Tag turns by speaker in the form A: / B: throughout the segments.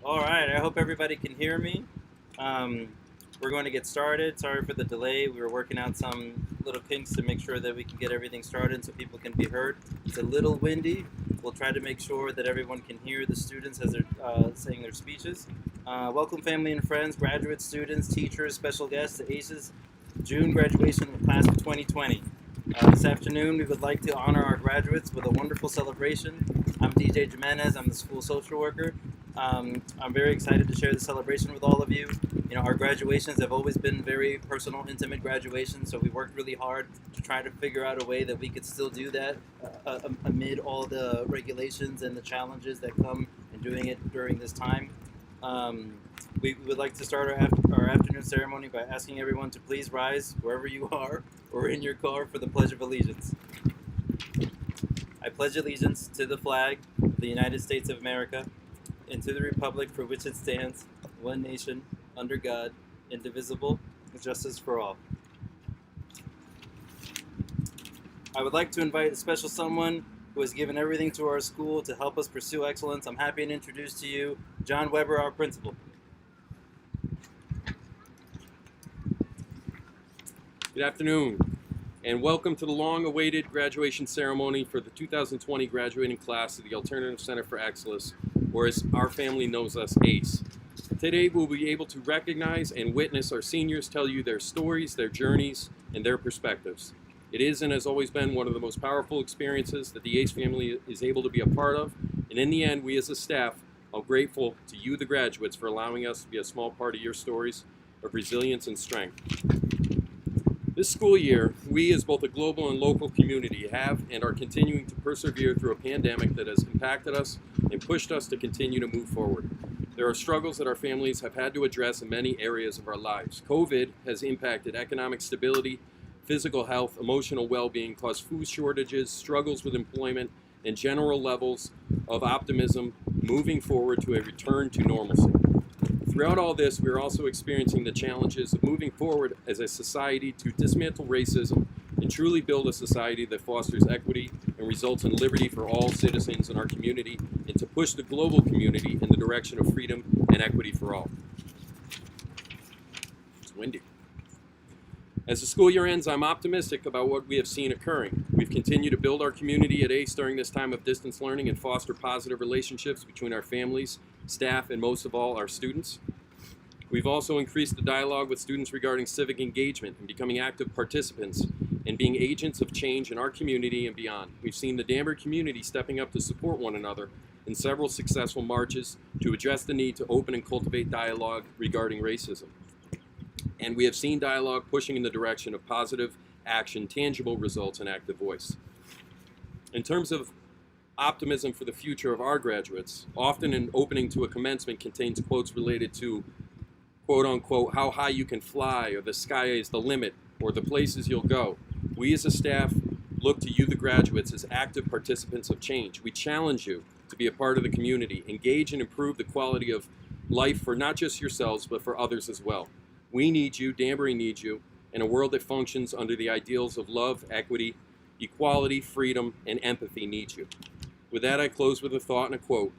A: All right, I hope everybody can hear me. Um, we're going to get started. Sorry for the delay. We were working out some little kinks to make sure that we can get everything started so people can be heard. It's a little windy. We'll try to make sure that everyone can hear the students as they're saying their speeches. Welcome, family and friends, graduate students, teachers, special guests, to ACE's June graduation class of 2020. This afternoon, we would like to honor our graduates with a wonderful celebration. I'm DJ Jimenez. I'm the school social worker. I'm very excited to share the celebration with all of you. You know, our graduations have always been very personal, intimate graduations, so we worked really hard to try to figure out a way that we could still do that amid all the regulations and the challenges that come in doing it during this time. We would like to start our afternoon ceremony by asking everyone to please rise wherever you are or in your car for the Pledge of Allegiance. I pledge allegiance to the flag of the United States of America and to the republic for which it stands, one nation, under God, indivisible, with justice for all. I would like to invite a special someone who has given everything to our school to help us pursue excellence. I'm happy to introduce to you John Weber, our principal.
B: Good afternoon, and welcome to the long-awaited graduation ceremony for the 2020 graduating class of the Alternative Center for Excellence, or as our family knows us, ACE. Today, we'll be able to recognize and witness our seniors tell you their stories, their journeys, and their perspectives. It is and has always been one of the most powerful experiences that the ACE family is able to be a part of, and in the end, we as a staff are grateful to you, the graduates, for allowing us to be a small part of your stories of resilience and strength. This school year, we as both a global and local community have and are continuing to persevere through a pandemic that has impacted us and pushed us to continue to move forward. There are struggles that our families have had to address in many areas of our lives. COVID has impacted economic stability, physical health, emotional well-being, caused food shortages, struggles with employment, and general levels of optimism moving forward to a return to normalcy. Throughout all this, we are also experiencing the challenges of moving forward as a society to dismantle racism and truly build a society that fosters equity and results in liberty for all citizens in our community, and to push the global community in the direction of freedom and equity for all. It's windy. As the school year ends, I'm optimistic about what we have seen occurring. We've continued to build our community at ACE during this time of distance learning and foster positive relationships between our families, staff, and most of all, our students. We've also increased the dialogue with students regarding civic engagement and becoming active participants and being agents of change in our community and beyond. We've seen the Danbury community stepping up to support one another in several successful marches to address the need to open and cultivate dialogue regarding racism. And we have seen dialogue pushing in the direction of positive action, tangible results, and active voice. In terms of optimism for the future of our graduates, often an opening to a commencement contains quotes related to, quote unquote, how high you can fly, or the sky is the limit, or the places you'll go. We as a staff look to you, the graduates, as active participants of change. We challenge you to be a part of the community, engage and improve the quality of life for not just yourselves, but for others as well. We need you, Danbury needs you, in a world that functions under the ideals of love, equity, equality, freedom, and empathy needs you. With that, I close with a thought and a quote.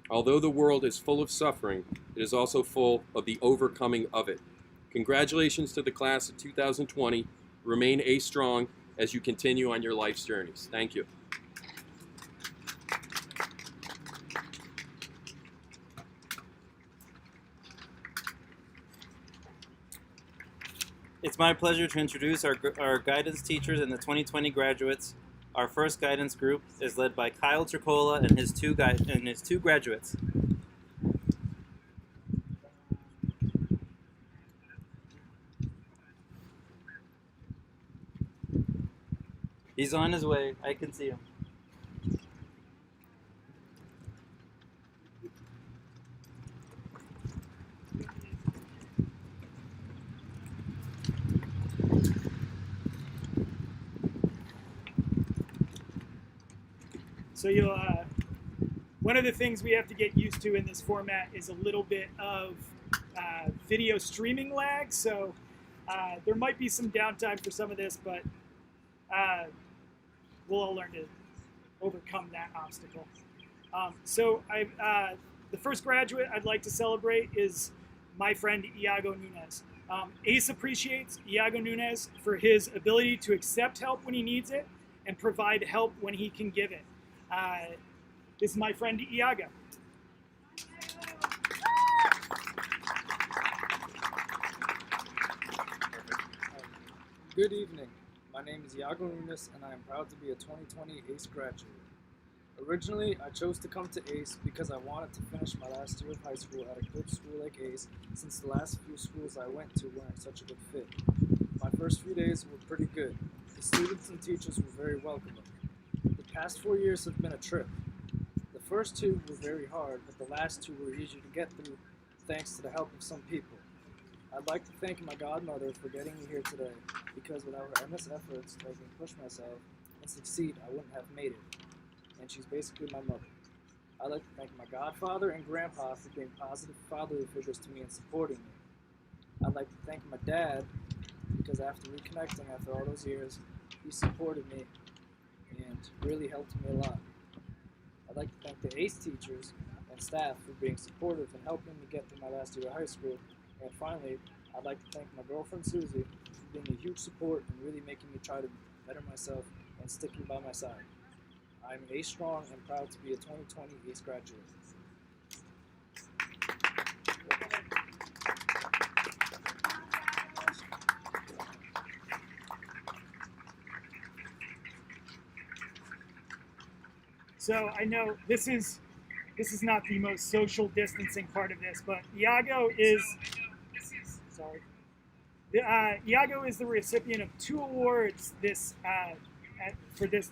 B: Although the world is full of suffering, it is also full of the overcoming of it. Congratulations to the class of 2020. Remain ACE strong as you continue on your life's journeys. Thank you.
A: It's my pleasure to introduce our guidance teachers and the 2020 graduates. Our first guidance group is led by Kyle Tricola and his two graduates. He's on his way. I can see him.
C: So one of the things we have to get used to in this format is a little bit of video streaming lag. So there might be some downtime for some of this, but we'll all learn to overcome that obstacle. So The first graduate I'd like to celebrate is my friend Iago Nunez. ACE appreciates Iago Nunez for his ability to accept help when he needs it and provide help when he can give it. This is my friend Iago.
D: Good evening. My name is Iago Nunez, and I am proud to be a 2020 ACE graduate. Originally, I chose to come to ACE because I wanted to finish my last year of high school at a good school like ACE, since the last few schools I went to weren't such a good fit. My first few days were pretty good. The students and teachers were very welcoming. The past 4 years have been a trip. The first 2 were very hard, but the last 2 were easy to get through thanks to the help of some people. I'd like to thank my godmother for getting me here today, because without her endless efforts to make me push myself and succeed, I wouldn't have made it. And she's basically my mother. I'd like to thank my godfather and grandpa for being positive fatherly figures to me and supporting me. I'd like to thank my dad, because after reconnecting after all those years, he supported me and really helped me a lot. I'd like to thank the ACE teachers and staff for being supportive and helping me get through my last year of high school. And finally, I'd like to thank my girlfriend Susie for being a huge support and really making me try to better myself and sticking by my side. I'm ACE strong and proud to be a 2020 ACE graduate.
C: So I know this is not the most social distancing part of this, but Iago is Iago is the recipient of 2 awards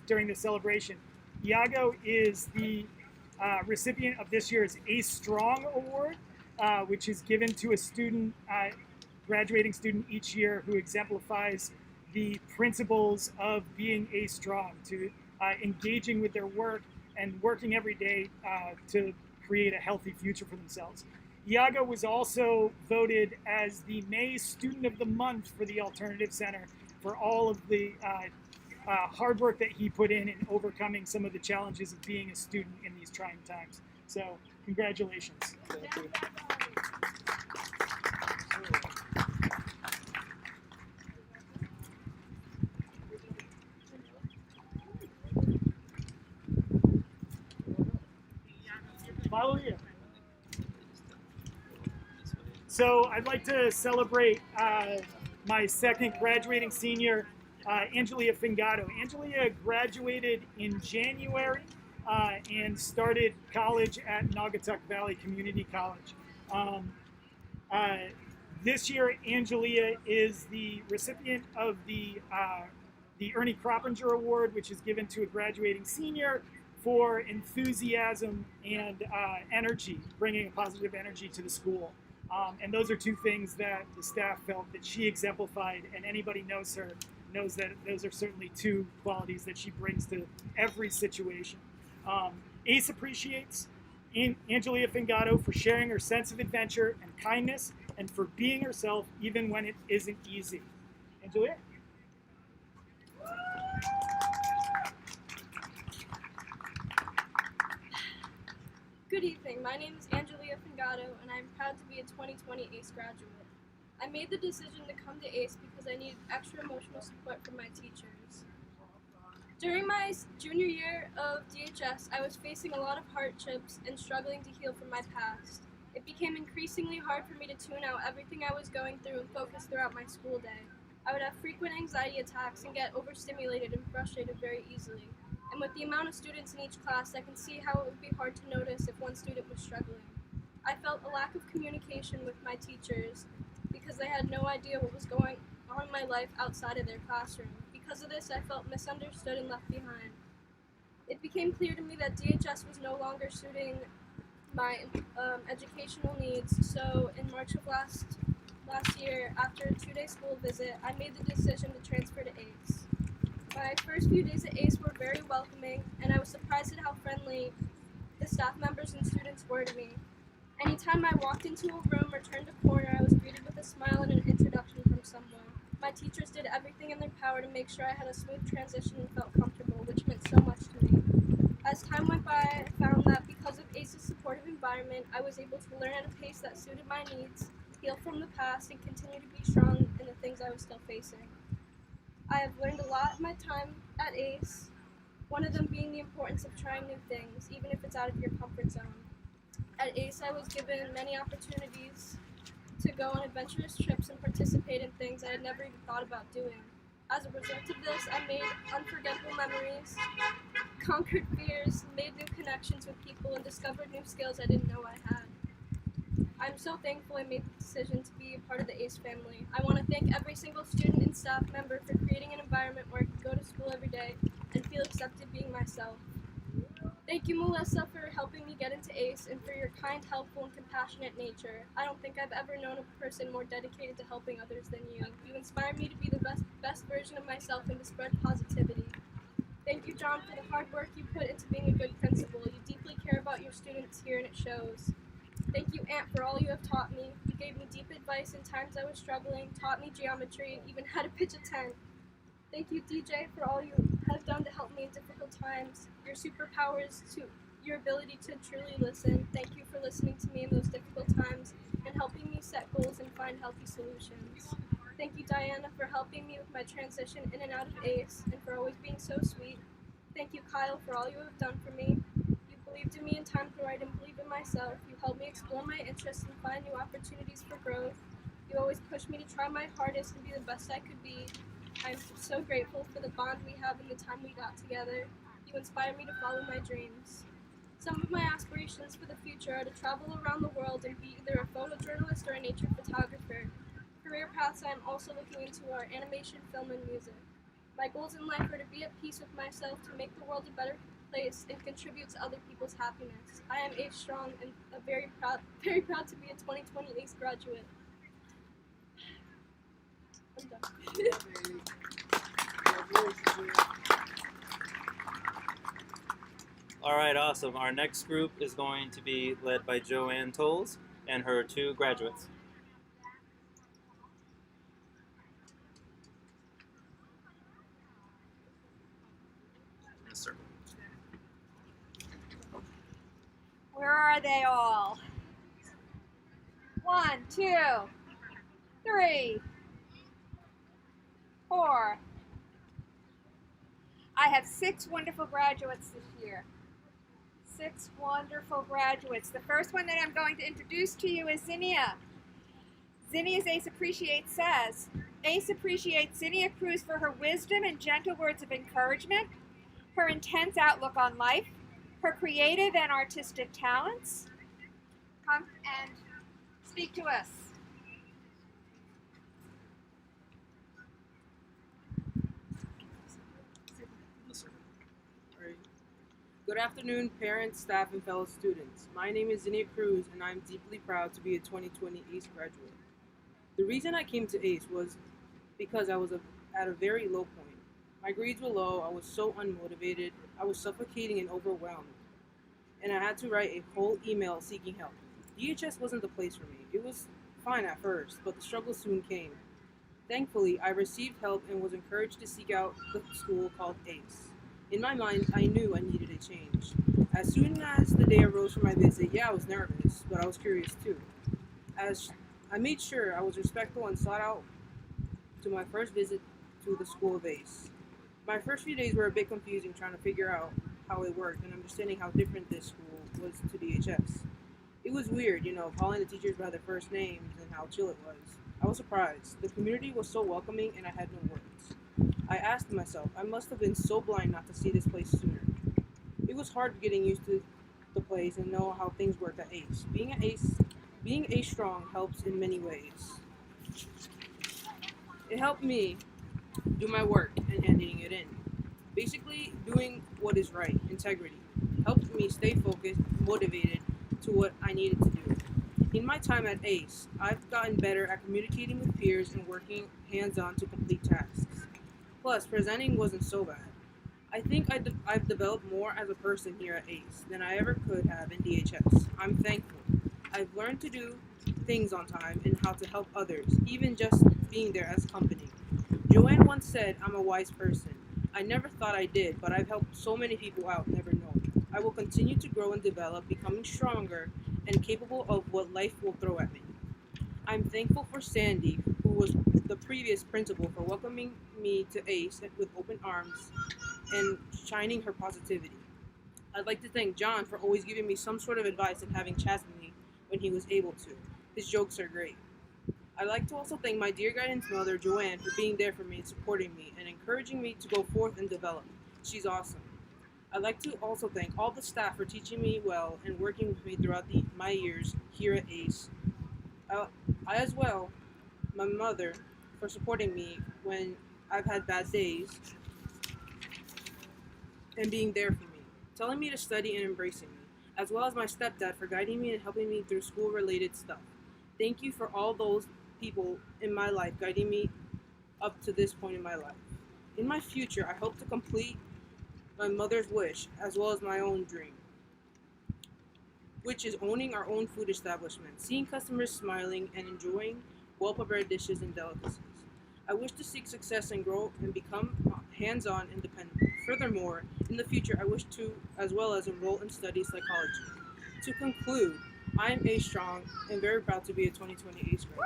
C: during this celebration. Iago is the recipient of this year's ACE Strong Award, which is given to a student, graduating student each year who exemplifies the principles of being ACE Strong, to engaging with their work and working every day to create a healthy future for themselves. Iago was also voted as the May Student of the Month for the Alternative Center for all of the hard work that he put in overcoming some of the challenges of being a student in these trying times. So, congratulations.
D: Thank you.
C: Follow you. So I'd like to celebrate my second graduating senior, Angelia Fingato. Angelia graduated in January and started college at Naugatuck Valley Community College. This year, Angelia is the recipient of the Ernie Croppinger Award, which is given to a graduating senior for enthusiasm and energy, bringing a positive energy to the school. And those are 2 things that the staff felt that she exemplified, and anybody knows her knows that those are certainly 2 qualities that she brings to every situation. ACE appreciates Angelia Fingato for sharing her sense of adventure and kindness, and for being herself even when it isn't easy. Angelia?
E: Good evening, my name is Angelia Fingato, and I'm proud to be a 2020 ACE graduate. I made the decision to come to ACE because I needed extra emotional support from my teachers. During my junior year of DHS, I was facing a lot of hardships and struggling to heal from my past. It became increasingly hard for me to tune out everything I was going through and focus throughout my school day. I would have frequent anxiety attacks and get overstimulated and frustrated very easily. And with the amount of students in each class, I can see how it would be hard to notice if one student was struggling. I felt a lack of communication with my teachers because they had no idea what was going on in my life outside of their classroom. Because of this, I felt misunderstood and left behind. It became clear to me that DHS was no longer suiting my educational needs, so in March of last year, after a 2-day school visit, I made the decision to transfer to ACE. My first few days at ACE were very welcoming, and I was surprised at how friendly the staff members and students were to me. Anytime I walked into a room or turned a corner, I was greeted with a smile and an introduction from someone. My teachers did everything in their power to make sure I had a smooth transition and felt comfortable, which meant so much to me. As time went by, I found that because of ACE's supportive environment, I was able to learn at a pace that suited my needs, heal from the past, and continue to be strong in the things I was still facing. I have learned a lot in my time at ACE, one of them being the importance of trying new things, even if it's out of your comfort zone. At ACE, I was given many opportunities to go on adventurous trips and participate in things I had never even thought about doing. As a result of this, I made unforgettable memories, conquered fears, made new connections with people, and discovered new skills I didn't know I had. I'm so thankful I made the decision to be a part of the ACE family. I want to thank every single student and staff member for creating an environment where I could go to school every day and feel accepted being myself. Thank you, Melissa, for helping me get into ACE and for your kind, helpful, and compassionate nature. I don't think I've ever known a person more dedicated to helping others than you. You inspire me to be the best version of myself and to spread positivity. Thank you, John, for the hard work you put into being a good principal. You deeply care about your students here, and it shows. Thank you, Aunt, for all you have taught me. You gave me deep advice in times I was struggling, taught me geometry, and even how to pitch a tent. Thank you, DJ, for all you have done to help me in difficult times. Your superpowers to your ability to truly listen. Thank you for listening to me in those difficult times and helping me set goals and find healthy solutions. Thank you, Diana, for helping me with my transition in and out of ACE and for always being so sweet. Thank you, Kyle, for all you have done for me. You believed in me in times where I didn't believe in myself. You helped me explore my interests and find new opportunities for growth. You always pushed me to try my hardest and be the best I could be. I'm so grateful for the bond we have and the time we got together. You inspire me to follow my dreams. Some of my aspirations for the future are to travel around the world and be either a photojournalist or a nature photographer. Career paths I am also looking into are animation, film, and music. My goals in life are to be at peace with myself, to make the world a better place, and contribute to other people's happiness. I am ACE strong and very proud to be a 2020 ACE graduate. I'm done.
A: All right, awesome. Our next group is going to be led by Joanne Tolles and her two graduates. Yes, sir.
F: Where are they all? 1, 2, 3, 4. I have 6 wonderful graduates this year. 6 wonderful graduates. The first one that I'm going to introduce to you is Zinnia. Zinnia's ACE Appreciate says, ACE appreciates Zinnia Cruz for her wisdom and gentle words of encouragement, her intense outlook on life, her creative and artistic talents. Come and speak to us.
G: Good afternoon, parents, staff, and fellow students. My name is Zinnia Cruz, and I'm deeply proud to be a 2020 ACE graduate. The reason I came to ACE was because I was at a very low point. My grades were low, I was so unmotivated, I was suffocating and overwhelmed, and I had to write a whole email seeking help. DHS wasn't the place for me. It was fine at first, but the struggle soon came. Thankfully, I received help and was encouraged to seek out the school called ACE. In my mind, I knew I needed a change. As soon as the day arose for my visit, I was nervous, but I was curious too. As I made sure I was respectful and sought out to my first visit to the school of ACE. My first few days were a bit confusing, trying to figure out how it worked and understanding how different this school was to DHS. It was weird, calling the teachers by their first names and how chill it was. I was surprised. The community was so welcoming and I had no words. I asked myself, I must have been so blind not to see this place sooner. It was hard getting used to the place and know how things worked at ACE. Being ACE strong helps in many ways. It helped me do my work and handing it in. Basically, doing what is right, integrity, helped me stay focused, motivated to what I needed to do. In my time at ACE, I've gotten better at communicating with peers and working hands-on to complete tasks. Plus, presenting wasn't so bad. I think I've developed more as a person here at ACE than I ever could have in DHS. I'm thankful. I've learned to do things on time and how to help others, even just being there as company. Joanne once said, I'm a wise person. I never thought I did, but I've helped so many people out, never known. I will continue to grow and develop, becoming stronger and capable of what life will throw at me. I'm thankful for Sandy, who was the previous principal, for welcoming me to ACE with open arms and shining her positivity. I'd like to thank John for always giving me some sort of advice and having chats with me when he was able to. His jokes are great. I'd like to also thank my dear guidance mother, Joanne, for being there for me and supporting me and encouraging me to go forth and develop. She's awesome. I'd like to also thank all the staff for teaching me well and working with me throughout my years here at ACE. I as well, my mother, for supporting me when I've had bad days and being there for me, telling me to study and embracing me, as well as my stepdad for guiding me and helping me through school-related stuff. Thank you for all those people in my life guiding me up to this point in my life. In my future, I hope to complete my mother's wish as well as my own dream, which is owning our own food establishment, seeing customers smiling and enjoying well-prepared dishes and delicacies. I wish to seek success and grow and become hands-on independent. Furthermore, in the future, I wish to as well as enroll and study psychology. To conclude, I am ACE Strong and very proud to be a 2020 ACE graduate.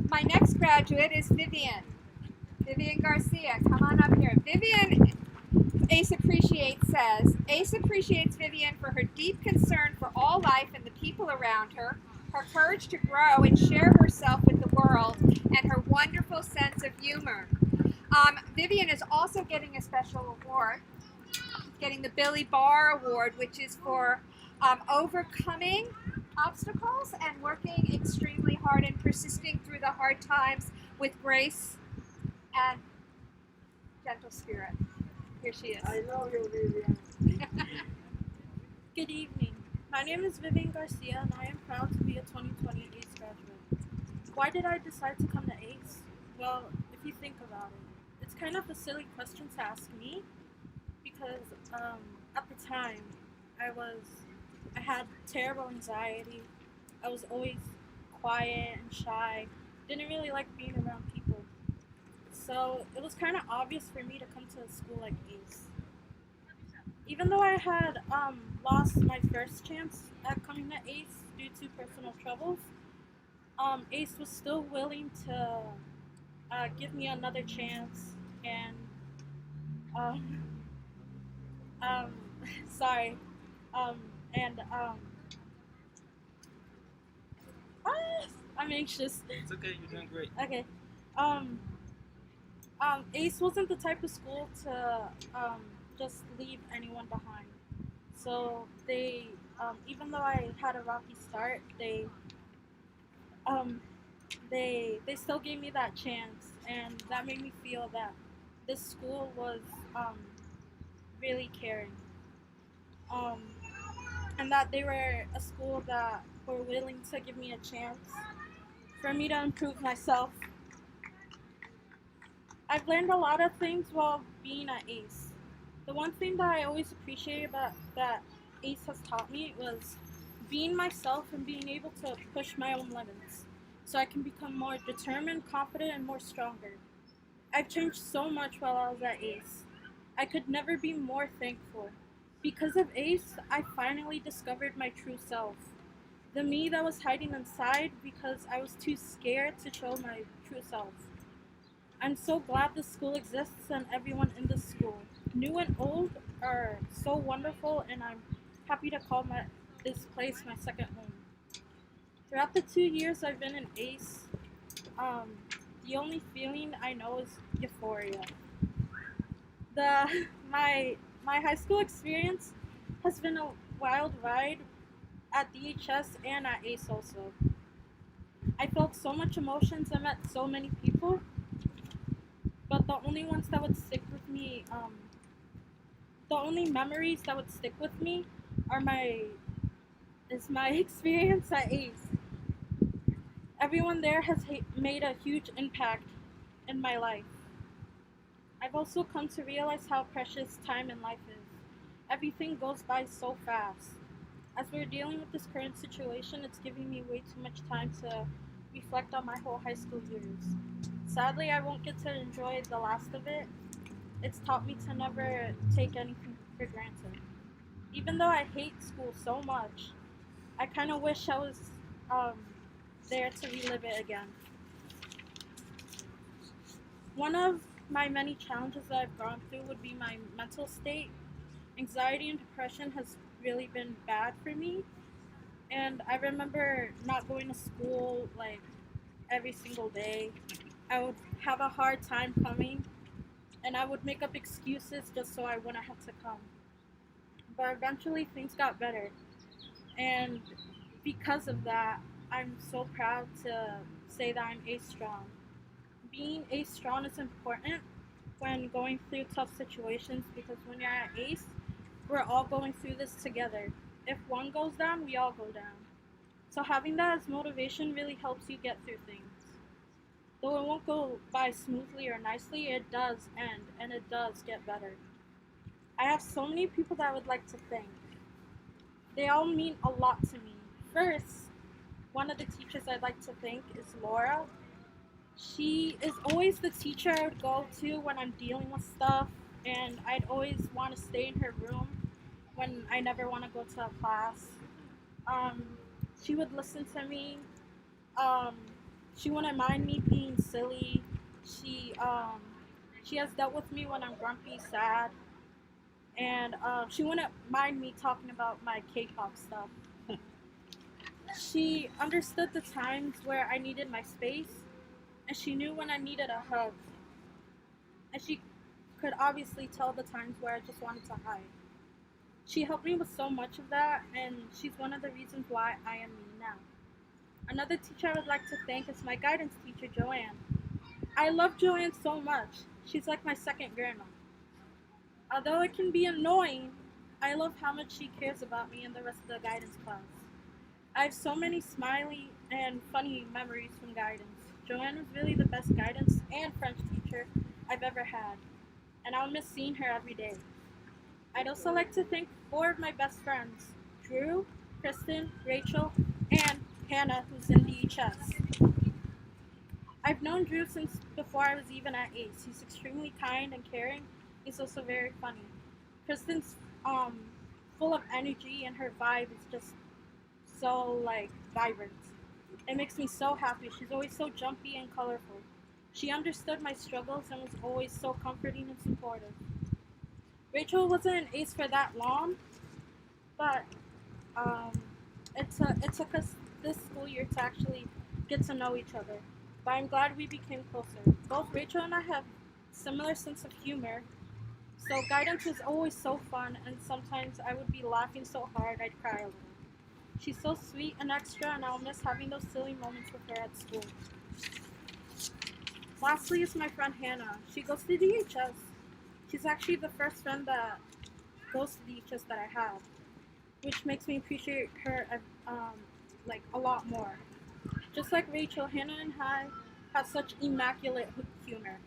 F: My next graduate is Vivian. Vivian Garcia, come on up here. Vivian, ACE Appreciates says, ACE appreciates Vivian for her deep concern for all life and the people around her, her courage to grow and share herself with the world, and her wonderful sense of humor. Vivian is also getting a special award, getting the Billy Barr Award, which is for overcoming obstacles and working extremely hard and persisting through the hard times with grace and gentle spirit. Here she is.
H: I love you, Vivian.
E: Good evening. My name is Vivian Garcia, and I am proud to be a 2020 ACE graduate. Why did I decide to come to ACE? Well, if you think about it, it's kind of a silly question to ask me, because at the time, I had terrible anxiety. I was always quiet and shy, didn't really like being around people. So it was kind of obvious for me to come to a school like ACE. Even though I had lost my first chance at coming to ACE due to personal troubles, ACE was still willing to give me another chance, and sorry, I'm anxious.
A: It's okay, you're doing great.
E: Okay. ACE wasn't the type of school to just leave anyone behind. So they, even though I had a rocky start, they still gave me that chance, and that made me feel that this school was really caring, and that they were a school that were willing to give me a chance for me to improve myself. I've learned a lot of things while being at ACE. The one thing that I always appreciated about that ACE has taught me was being myself and being able to push my own limits so I can become more determined, confident, and more stronger. I've changed so much while I was at ACE. I could never be more thankful. Because of ACE, I finally discovered my true self. The me that was hiding inside because I was too scared to show my true self. I'm so glad this school exists and everyone in this school, new and old, are so wonderful, and I'm happy to call this place my second home. Throughout the 2 years I've been in ACE, the only feeling I know is euphoria. My high school experience has been a wild ride at DHS and at ACE also. I felt so much emotions, I met so many people, but the only ones that would stick with me, the only memories that would stick with me is my experience at ACE. Everyone there has made a huge impact in my life. I've also come to realize how precious time in life is. Everything goes by so fast. As we're dealing with this current situation, it's giving me way too much time to reflect on my whole high school years.
H: Sadly, I won't get to enjoy the last of it. It's taught me to never take anything for granted. Even though I hate school so much, I kind of wish I was um, there to relive it again. One of my many challenges that I've gone through would be my mental state. Anxiety and depression has really been bad for me, and I remember not going to school like every single day. I would have a hard time coming, and I would make up excuses just so I wouldn't have to come. But eventually things got better, and because of that, I'm so proud to say that I'm ACE strong. Being ACE strong is important when going through tough situations because when you're at ACE, we're all going through this together. If one goes down, we all go down. So having that as motivation really helps you get through things. Though it won't go by smoothly or nicely, it does end and it does get better. I have so many people that I would like to thank. They all mean a lot to me. First, one of the teachers I'd like to thank is Laura. She is always the teacher I would go to when I'm dealing with stuff, and I'd always want to stay in her room when I never want to go to a class. Um, she would listen to me. Um, she wouldn't mind me being silly. She has dealt with me when I'm grumpy, sad, and she wouldn't mind me talking about my K-pop stuff. She understood the times where I needed my space, and she knew when I needed a hug. And she could obviously tell the times where I just wanted to hide. She helped me with so much of that, and she's one of the reasons why I am me now. Another teacher I would like to thank is my guidance teacher, Joanne. I love Joanne so much. She's like my second grandma. Although it can be annoying, I love how much she cares about me and the rest of the guidance class. I have so many smiley and funny memories from guidance. Joanne was really the best guidance and French teacher I've ever had, and I'll miss seeing her every day. I'd also like to thank 4 of my best friends, Drew, Kristen, Rachel, and Hannah, who's in DHS. I've known Drew since before I was even at ACE. He's extremely kind and caring. He's also very funny. Kristen's full of energy, and her vibe is just so vibrant. It makes me so happy. She's always so jumpy and colorful. She understood my struggles and was always so comforting and supportive. Rachel wasn't an ACE for that long, but it took us this school year to actually get to know each other. But I'm glad we became closer. Both Rachel and I have similar sense of humor, so guidance was always so fun, and sometimes I would be laughing so hard I'd cry a little. She's so sweet and extra, and I'll miss having those silly moments with her at school. Lastly is my friend Hannah. She goes to DHS. She's actually the first friend that goes to DHS that I have, which makes me appreciate her a lot more. Just like Rachel, Hannah and I have such immaculate humor.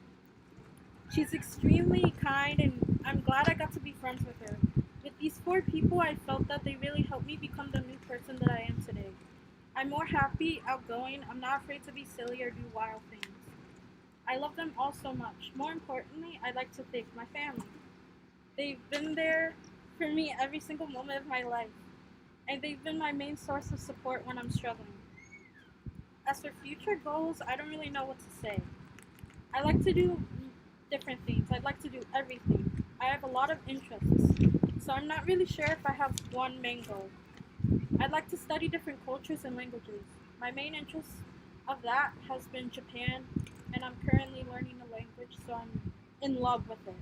H: She's extremely kind, and I'm glad I got to be friends with her. With these 4 people, I felt that they really helped me become the new person that I am today. I'm more happy, outgoing, I'm not afraid to be silly or do wild things. I love them all so much. More importantly, I'd like to thank my family. They've been there for me every single moment of my life, and they've been my main source of support when I'm struggling. As for future goals, I don't really know what to say. I like to do different things. I'd like to do everything. I have a lot of interests, so I'm not really sure if I have one main goal. I'd like to study different cultures and languages. My main interest of that has been Japan, and I'm currently learning the language, so I'm in love with it.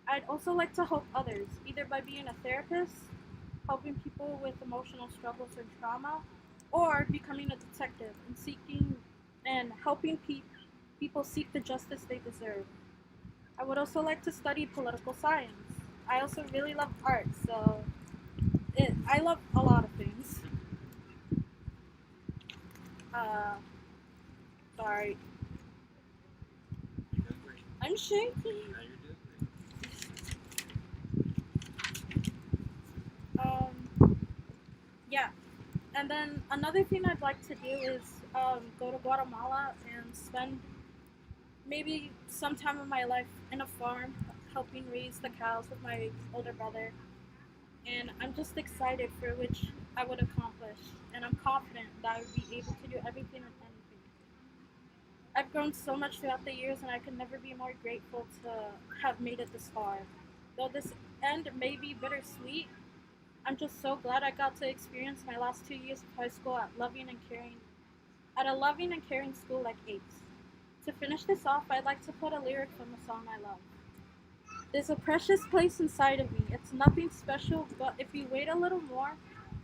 H: I'd also like to help others, either by being a therapist, helping people with emotional struggles and trauma, or becoming a detective and helping people seek the justice they deserve. I would also like to study political science. I also really love art, so I love a lot of things. Sorry. I'm shaking. Yeah. And then another thing I'd like to do is go to Guatemala and spend maybe sometime in my life in a farm, helping raise the cows with my older brother. And I'm just excited for which I would accomplish. And I'm confident that I would be able to do everything and anything. I've grown so much throughout the years, and I could never be more grateful to have made it this far. Though this end may be bittersweet, I'm just so glad I got to experience my last 2 years of high school at a loving and caring school like ACE. To finish this off, I'd like to put a lyric from a song I love. There's a precious place inside of me. It's nothing special, but if you wait a little more,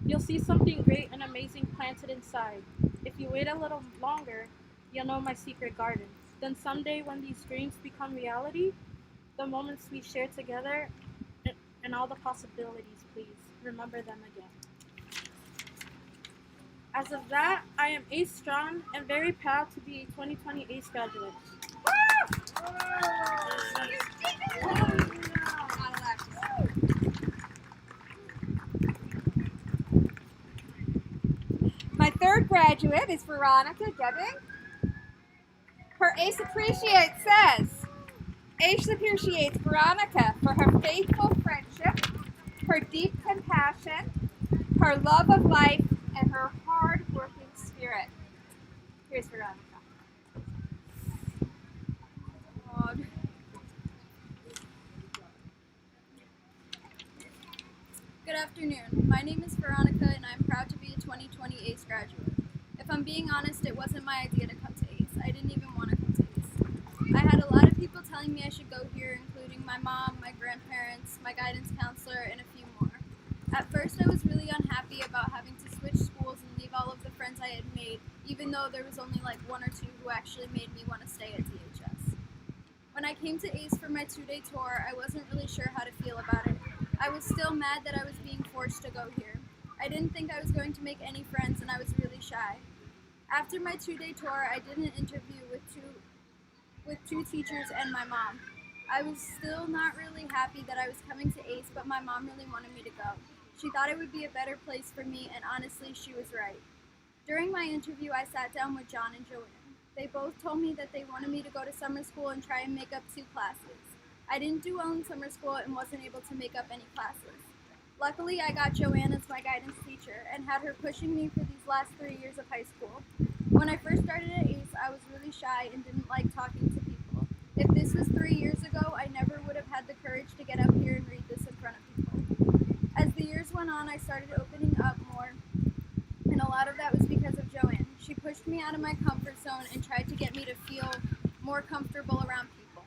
H: you'll see something great and amazing planted inside. If you wait a little longer, you'll know my secret garden. Then someday when these dreams become reality, the moments we share together and all the possibilities, please remember them again. As of that, I am ACE strong and very proud to be a 2020 ACE graduate.
F: My third graduate is Veronica Debbing. Her ACE Appreciate says, ACE appreciates Veronica for her faithful friendship, her deep compassion, her love of life, and her hard-working spirit. Here's Veronica.
E: Good afternoon. My name is Veronica, and I'm proud to be a 2020 ACE graduate. If I'm being honest, it wasn't my idea to come to ACE. I didn't even want to come to ACE. I had a lot of people telling me I should go here, including my mom, my grandparents, my guidance counselor, and a few more. At first, I was really unhappy about having to switch schools and leave all of the friends I had made, even though there was only like one or two who actually made me want to stay at DHS. When I came to ACE for my 2-day tour, I wasn't really sure how to feel about it. I was still mad that I was being forced to go here. I didn't think I was going to make any friends, and I was really shy. After my 2-day tour, I did an interview with two teachers and my mom. I was still not really happy that I was coming to ACE, but my mom really wanted me to go. She thought it would be a better place for me, and honestly, she was right. During my interview, I sat down with John and Joanne. They both told me that they wanted me to go to summer school and try and make up 2 classes. I didn't do well in summer school and wasn't able to make up any classes. Luckily, I got Joanne as my guidance teacher and had her pushing me for these last 3 years of high school. When I first started at ACE, I was really shy and didn't like talking to people. If this was 3 years ago, I never would have had the courage to get up here and read this in front of people. As the years went on, I started opening up more, and a lot of that was because of Joanne. She pushed me out of my comfort zone and tried to get me to feel more comfortable around people.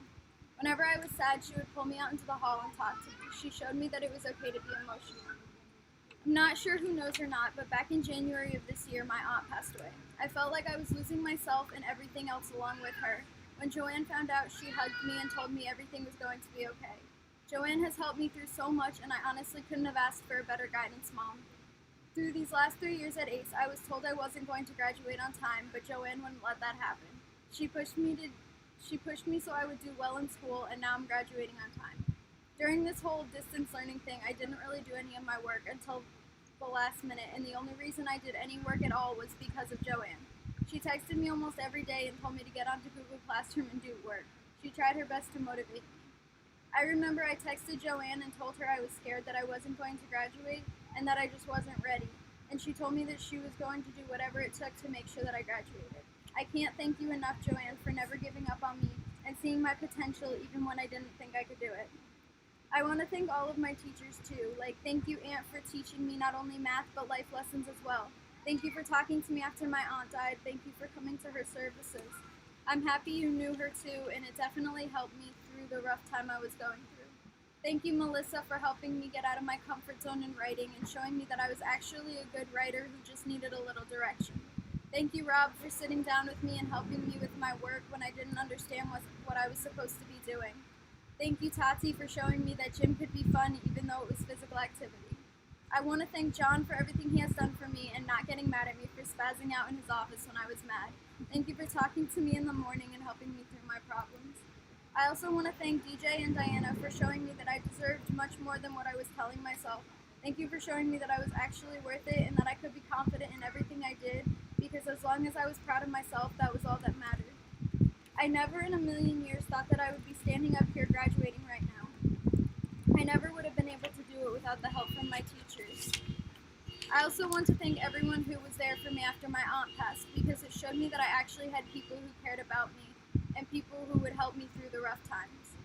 E: Whenever I was sad, she would pull me out into the hall and talk to me. She showed me that it was okay to be emotional. I'm not sure who knows or not, but back in January of this year, my aunt passed away. I felt like I was losing myself and everything else along with her. When Joanne found out, she hugged me and told me everything was going to be okay. Joanne has helped me through so much, and I honestly couldn't have asked for a better guidance mom. Through these last 3 years at ACE, I was told I wasn't going to graduate on time, but Joanne wouldn't let that happen. She pushed me so I would do well in school, and now I'm graduating on time. During this whole distance learning thing, I didn't really do any of my work until the last minute, and the only reason I did any work at all was because of Joanne. She texted me almost every day and told me to get onto Google Classroom and do work. She tried her best to motivate me. I remember I texted Joanne and told her I was scared that I wasn't going to graduate and that I just wasn't ready, and she told me that she was going to do whatever it took to make sure that I graduated. I can't thank you enough, Joanne, for never giving up on me and seeing my potential even when I didn't think I could do it. I want to thank all of my teachers too. Thank you, Aunt, for teaching me not only math but life lessons as well. Thank you for talking to me after my aunt died. Thank you for coming to her services. I'm happy you knew her too, and it definitely helped me through the rough time I was going through. Thank you, Melissa, for helping me get out of my comfort zone in writing and showing me that I was actually a good writer who just needed a little direction. Thank you, Rob, for sitting down with me and helping me with my work when I didn't understand what I was supposed to be doing. Thank you, Tati, for showing me that gym could be fun even though it was physical activity. I want to thank John for everything he has done for me and not getting mad at me for spazzing out in his office when I was mad. Thank you for talking to me in the morning and helping me through my problems. I also want to thank DJ and Diana for showing me that I deserved much more than what I was telling myself. Thank you for showing me that I was actually worth it and that I could be confident in everything I did, because as long as I was proud of myself, that was all that mattered. I never in a million years thought that I would be standing up here graduating right now. I never would have been able to do it without the help from my teachers. I also want to thank everyone who was there for me after my aunt passed, because it showed me that I actually had people who cared about me and people who would help me through the rough times.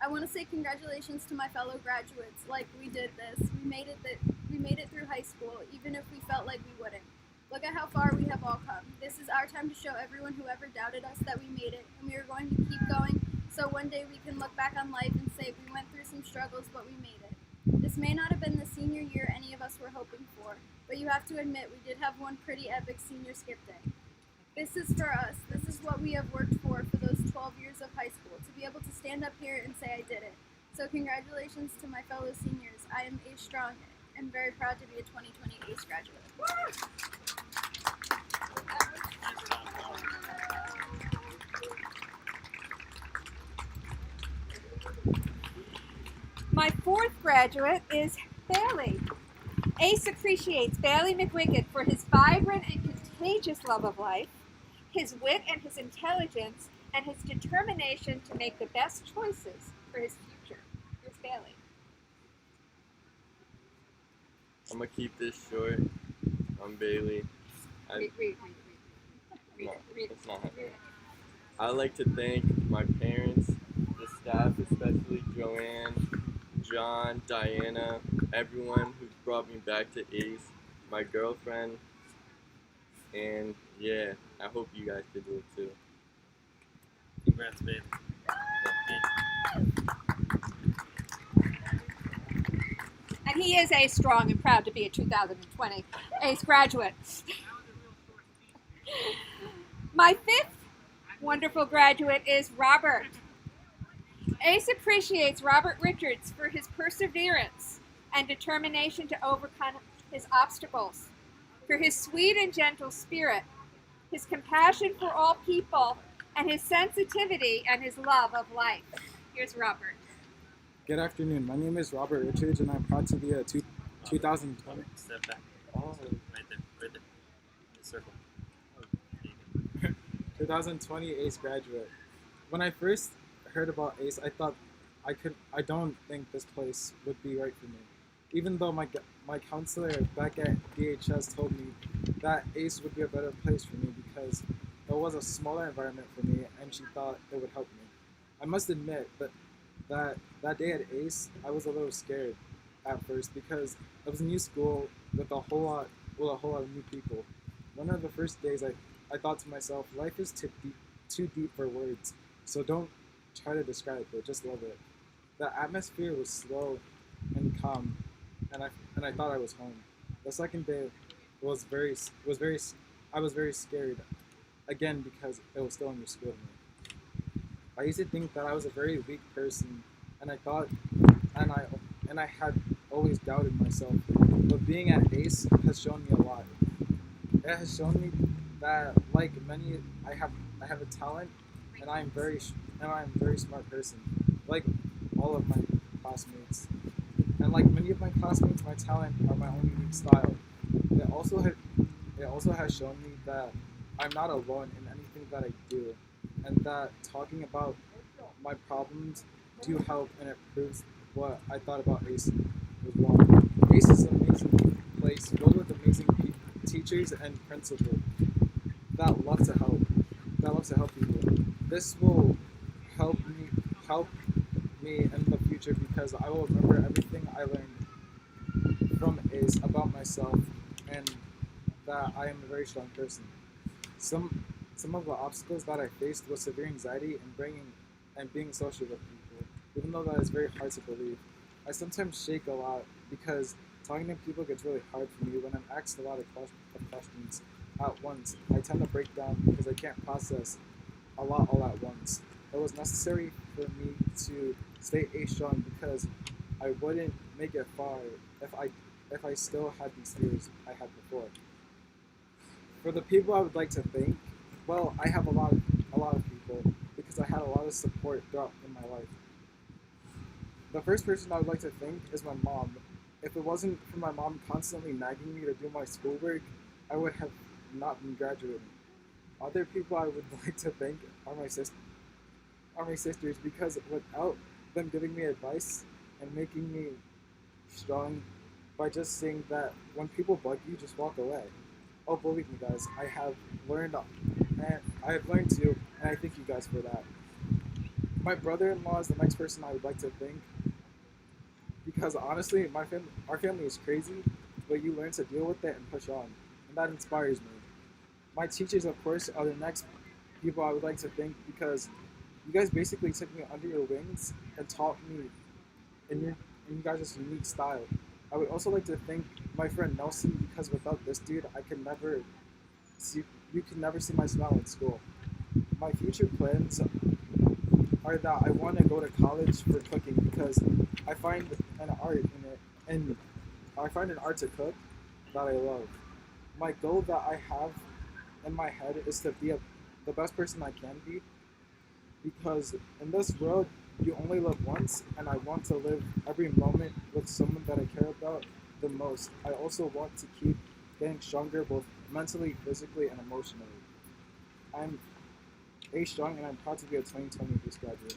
E: I want to say congratulations to my fellow graduates. Like, we did this. We made it through high school, even if we felt like we wouldn't. Look at how far we have all come. This is our time to show everyone who ever doubted us that we made it, and we are going to keep going, so one day we can look back on life and say we went through some struggles, but we made it. This may not have been the senior year any of us were hoping for, but you have to admit we did have one pretty epic senior skip day. This is for us. This is what we have worked for those 12 years of high school, to be able to stand up here and say I did it. So congratulations to my fellow seniors. I am ACE Strong and very proud to be a 2020 ACE graduate.
F: My fourth graduate is Bailey. ACE appreciates Bailey McWiggin for his vibrant and contagious love of life, his wit and his intelligence, and his determination to make the best choices for his future. Here's Bailey.
I: I'm gonna keep this short. I'm Bailey.
F: Read
I: No,
F: it.
I: it's not happening. I'd like to thank my parents, the staff, especially Joanne, John, Diana, everyone who brought me back to ACE, my girlfriend, and yeah, I hope you guys can do it too.
A: Congrats, babe.
F: And he is ACE Strong and proud to be a 2020 ACE graduate. My fifth wonderful graduate is Robert. ACE appreciates Robert Richards for his perseverance and determination to overcome his obstacles, for his sweet and gentle spirit, his compassion for all people, and his sensitivity and his love of life. Here's Robert.
J: Good afternoon. My name is Robert Richards, and I'm proud to be a 2020.
A: Step back.
J: Oh.
A: Right there. The circle.
J: 2020 ACE graduate. When I first heard about ACE, I don't think this place would be right for me. Even though my counselor back at DHS told me that ACE would be a better place for me because it was a smaller environment for me, and she thought it would help me. I must admit that day at ACE, I was a little scared at first because it was a new school with a whole lot of new people. One of the first days, I thought to myself, life is too deep for words, so don't try to describe it, just love it. The atmosphere was slow and calm, and I thought I was home. The second day I was very scared, again because it was still a new school to me. I used to think that I was a very weak person, and I had always doubted myself. But being at ACE has shown me a lot. It has shown me that, like many, I have a talent, and I'm a very smart person, like all of my classmates. And like many of my classmates, my talent are my own unique style. It also has shown me that I'm not alone in anything that I do, and that talking about my problems do help, and it proves what I thought about ACE was wrong. ACE is an amazing place filled with amazing teachers and principals that love to help people. This will help me in the future because I will remember everything I learned from ACE about myself, and that I am a very strong person. Some of the obstacles that I faced was severe anxiety and being social with people, even though that is very hard to believe. I sometimes shake a lot because talking to people gets really hard for me when I'm asked a lot of questions at once. I tend to break down because I can't process a lot all at once. It was necessary for me to stay ACE Strong because I wouldn't make it far if I still had these fears I had before. For the people I would like to thank, well, I have a lot of people because I had a lot of support throughout in my life. The first person I would like to thank is my mom. If it wasn't for my mom constantly nagging me to do my schoolwork, I would have not been graduating. Other people I would like to thank are are my sisters because without them giving me advice and making me strong by just saying that when people bug you, just walk away. Oh, believe me, guys, I have learned too, and I thank you guys for that. My brother-in-law is the next person I would like to thank because honestly, our family is crazy, but you learn to deal with it and push on, and that inspires me. My teachers, of course, are the next people I would like to thank because you guys basically took me under your wings and taught me in you guys' unique style. I would also like to thank my friend Nelson because without this dude, you could never see my smile in school. My future plans are that I want to go to college for cooking because I find an art in it, and I find an art to cook that I love. My goal that I have in my head is to be the best person I can be because in this world you only live once, and I want to live every moment with someone that I care about the most. I also want to keep getting stronger both mentally, physically, and emotionally. I'm A strong, and I'm proud to be a 2020 ACE graduate.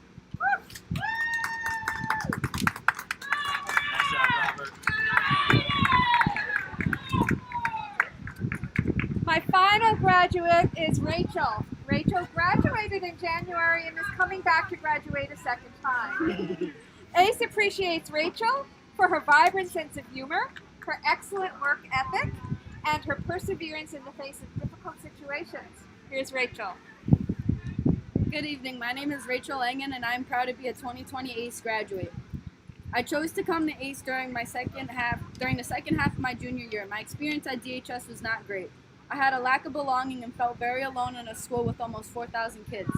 A: Nice job, Robert.
F: My final graduate is Rachel. Rachel graduated in January and is coming back to graduate a second time. ACE appreciates Rachel for her vibrant sense of humor, her excellent work ethic, and her perseverance in the face of difficult situations. Here's Rachel.
K: Good evening. My name is Rachel Engen, and I'm proud to be a 2020 ACE graduate. I chose to come to ACE during the second half of my junior year. My experience at DHS was not great. I had a lack of belonging and felt very alone in a school with almost 4,000 kids.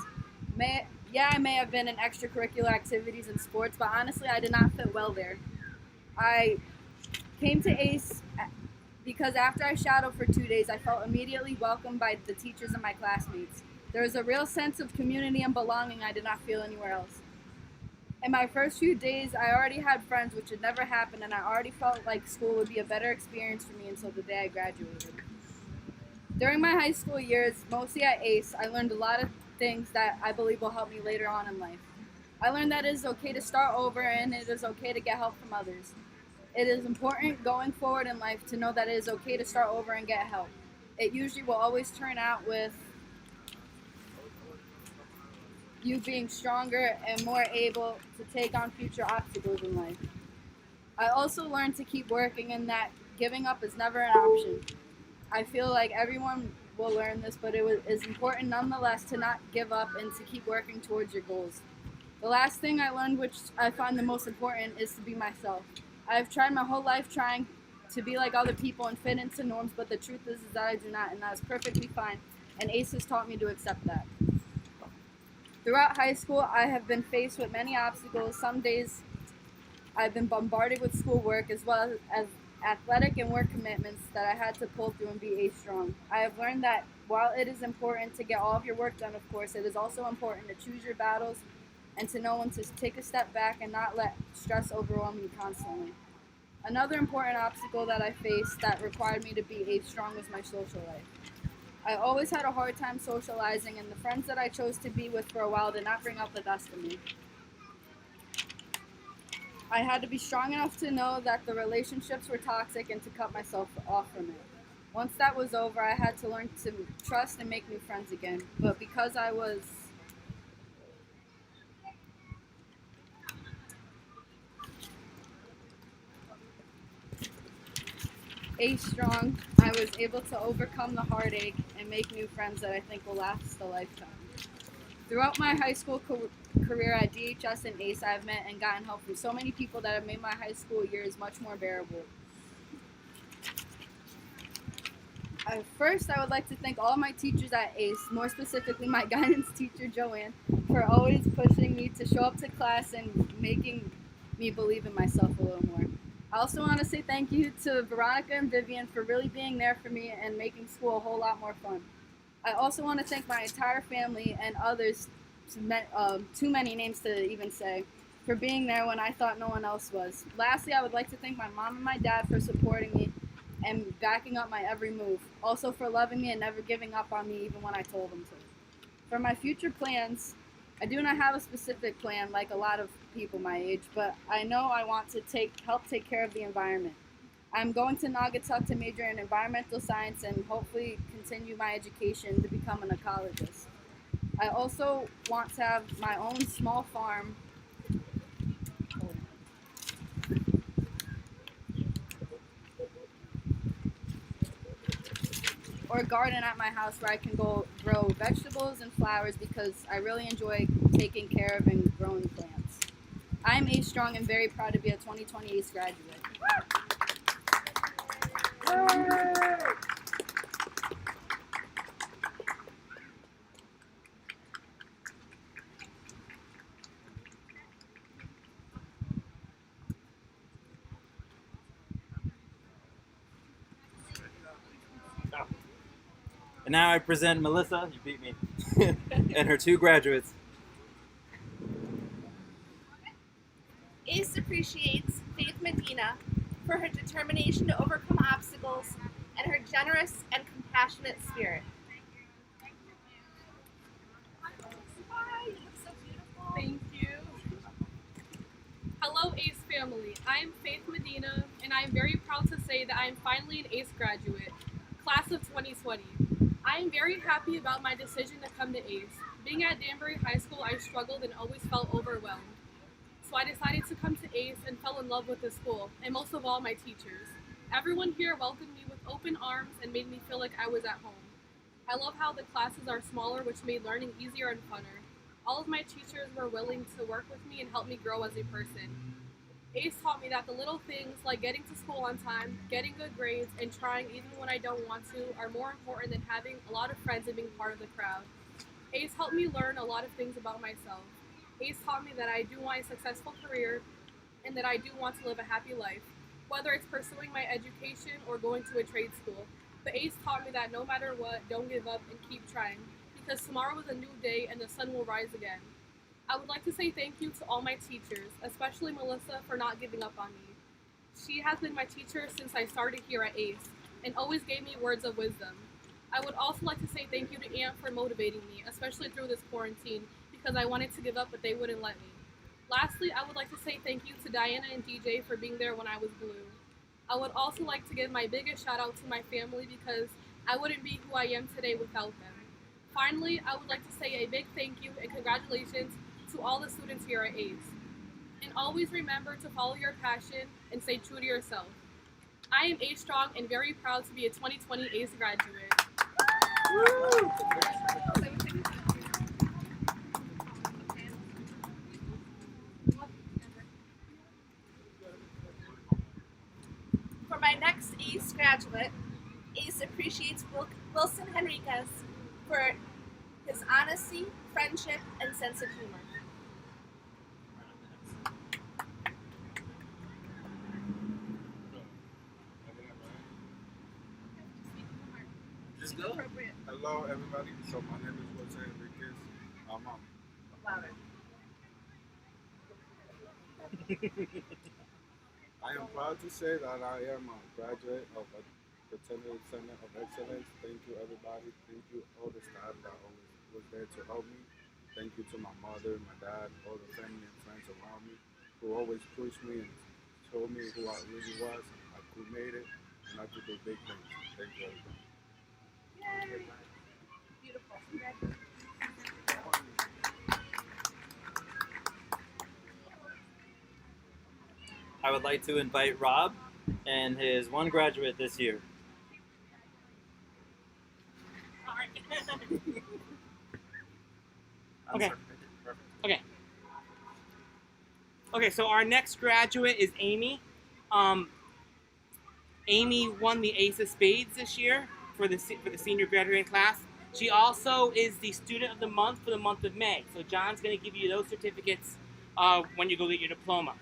K: I may have been in extracurricular activities and sports, but honestly, I did not fit well there. I came to ACE because after I shadowed for 2 days, I felt immediately welcomed by the teachers and my classmates. There was a real sense of community and belonging I did not feel anywhere else. In my first few days, I already had friends, which had never happened, and I already felt like school would be a better experience for me until the day I graduated. During my high school years, mostly at ACE, I learned a lot of things that I believe will help me later on in life. I learned that it is okay to start over and it is okay to get help from others. It is important going forward in life to know that it is okay to start over and get help. It usually will always turn out with you being stronger and more able to take on future obstacles in life. I also learned to keep working and that giving up is never an option. I feel like everyone will learn this, but it is important nonetheless to not give up and to keep working towards your goals. The last thing I learned, which I find the most important, is to be myself. I have tried my whole life trying to be like other people and fit into norms, but the truth is that I do not, and that is perfectly fine, and ACE has taught me to accept that. Throughout high school, I have been faced with many obstacles. Some days I've been bombarded with schoolwork as well as athletic and work commitments that I had to pull through and be ACE strong. I have learned that while it is important to get all of your work done, of course, it is also important to choose your battles and to know when to take a step back and not let stress overwhelm you constantly. Another important obstacle that I faced that required me to be ACE strong was my social life. I always had a hard time socializing, and the friends that I chose to be with for a while did not bring out the best in me. I had to be strong enough to know that the relationships were toxic and to cut myself off from it. Once that was over, I had to learn to trust and make new friends again. But because I was ACE strong, I was able to overcome the heartache and make new friends that I think will last a lifetime. Throughout my high school career at DHS and ACE, I have met and gotten help from so many people that have made my high school years much more bearable. First, I would like to thank all of my teachers at ACE, more specifically my guidance teacher, Joanne, for always pushing me to show up to class and making me believe in myself a little more. I also want to say thank you to Veronica and Vivian for really being there for me and making school a whole lot more fun. I also want to thank my entire family and others, too many names to even say, for being there when I thought no one else was. Lastly, I would like to thank my mom and my dad for supporting me and backing up my every move. Also for loving me and never giving up on me even when I told them to. For my future plans, I do not have a specific plan like a lot of people my age, but I know I want to help take care of the environment. I'm going to Naugatuck to major in environmental science and hopefully continue my education to become an ecologist. I also want to have my own small farm or garden at my house where I can go grow vegetables and flowers because I really enjoy taking care of and growing plants. I'm ACE Strong and very proud to be a 2020 ACE graduate.
A: And now I present Melissa, you beat me, and her two graduates.
L: ACE appreciates Faith Medina for her determination to overcome obstacles and her generous and compassionate spirit.
E: Hi, you look so beautiful. Thank you. Hello, ACE family. I am Faith Medina, and I am very proud to say that I am finally an ACE graduate, class of 2020. I am very happy about my decision to come to ACE. Being at Danbury High School, I struggled and always felt overwhelmed. So I decided to come to ACE and fell in love with the school, and most of all, my teachers. Everyone here welcomed me with open arms and made me feel like I was at home. I love how the classes are smaller, which made learning easier and funner. All of my teachers were willing to work with me and help me grow as a person. ACE taught me that the little things like getting to school on time, getting good grades, and trying even when I don't want to are more important than having a lot of friends and being part of the crowd. ACE helped me learn a lot of things about myself. ACE taught me that I do want a successful career and that I do want to live a happy life, whether it's pursuing my education or going to a trade school. But ACE taught me that no matter what, don't give up and keep trying, because tomorrow is a new day and the sun will rise again. I would like to say thank you to all my teachers, especially Melissa, for not giving up on me. She has been my teacher since I started here at ACE and always gave me words of wisdom. I would also like to say thank you to Aunt for motivating me, especially through this quarantine, because I wanted to give up but they wouldn't let me. Lastly, I would like to say thank you to Diana and DJ for being there when I was blue. I would also like to give my biggest shout out to my family because I wouldn't be who I am today without them. Finally, I would like to say a big thank you and congratulations to all the students here at ACE. And always remember to follow your passion and stay true to yourself. I am ACE Strong and very proud to be a 2020 ACE graduate.
L: For my next ACE graduate, ACE appreciates Wilson Henriquez for his honesty, friendship, and sense of humor.
A: Just go.
M: Hello, everybody. So my name is Jose Enriquez.
L: Louder.
M: I am proud to say that I am a graduate of a Fraternity Center of Excellence. Thank you, everybody. Thank you, all the staff that always was there to help me. Thank you to my mother, my dad, all the family and friends around me who always pushed me and told me who I really was. I could make it, and I could do big things. Thank you, everybody.
L: Yay! Beautiful.
A: I would like to invite Rob and his one graduate this year.
N: Okay. Okay. Okay, so our next graduate is Amy. Amy won the Ace of Spades this year for the senior graduating class. She also is the student of the month for the month of May. So John's going to give you those certificates when you go get your diploma.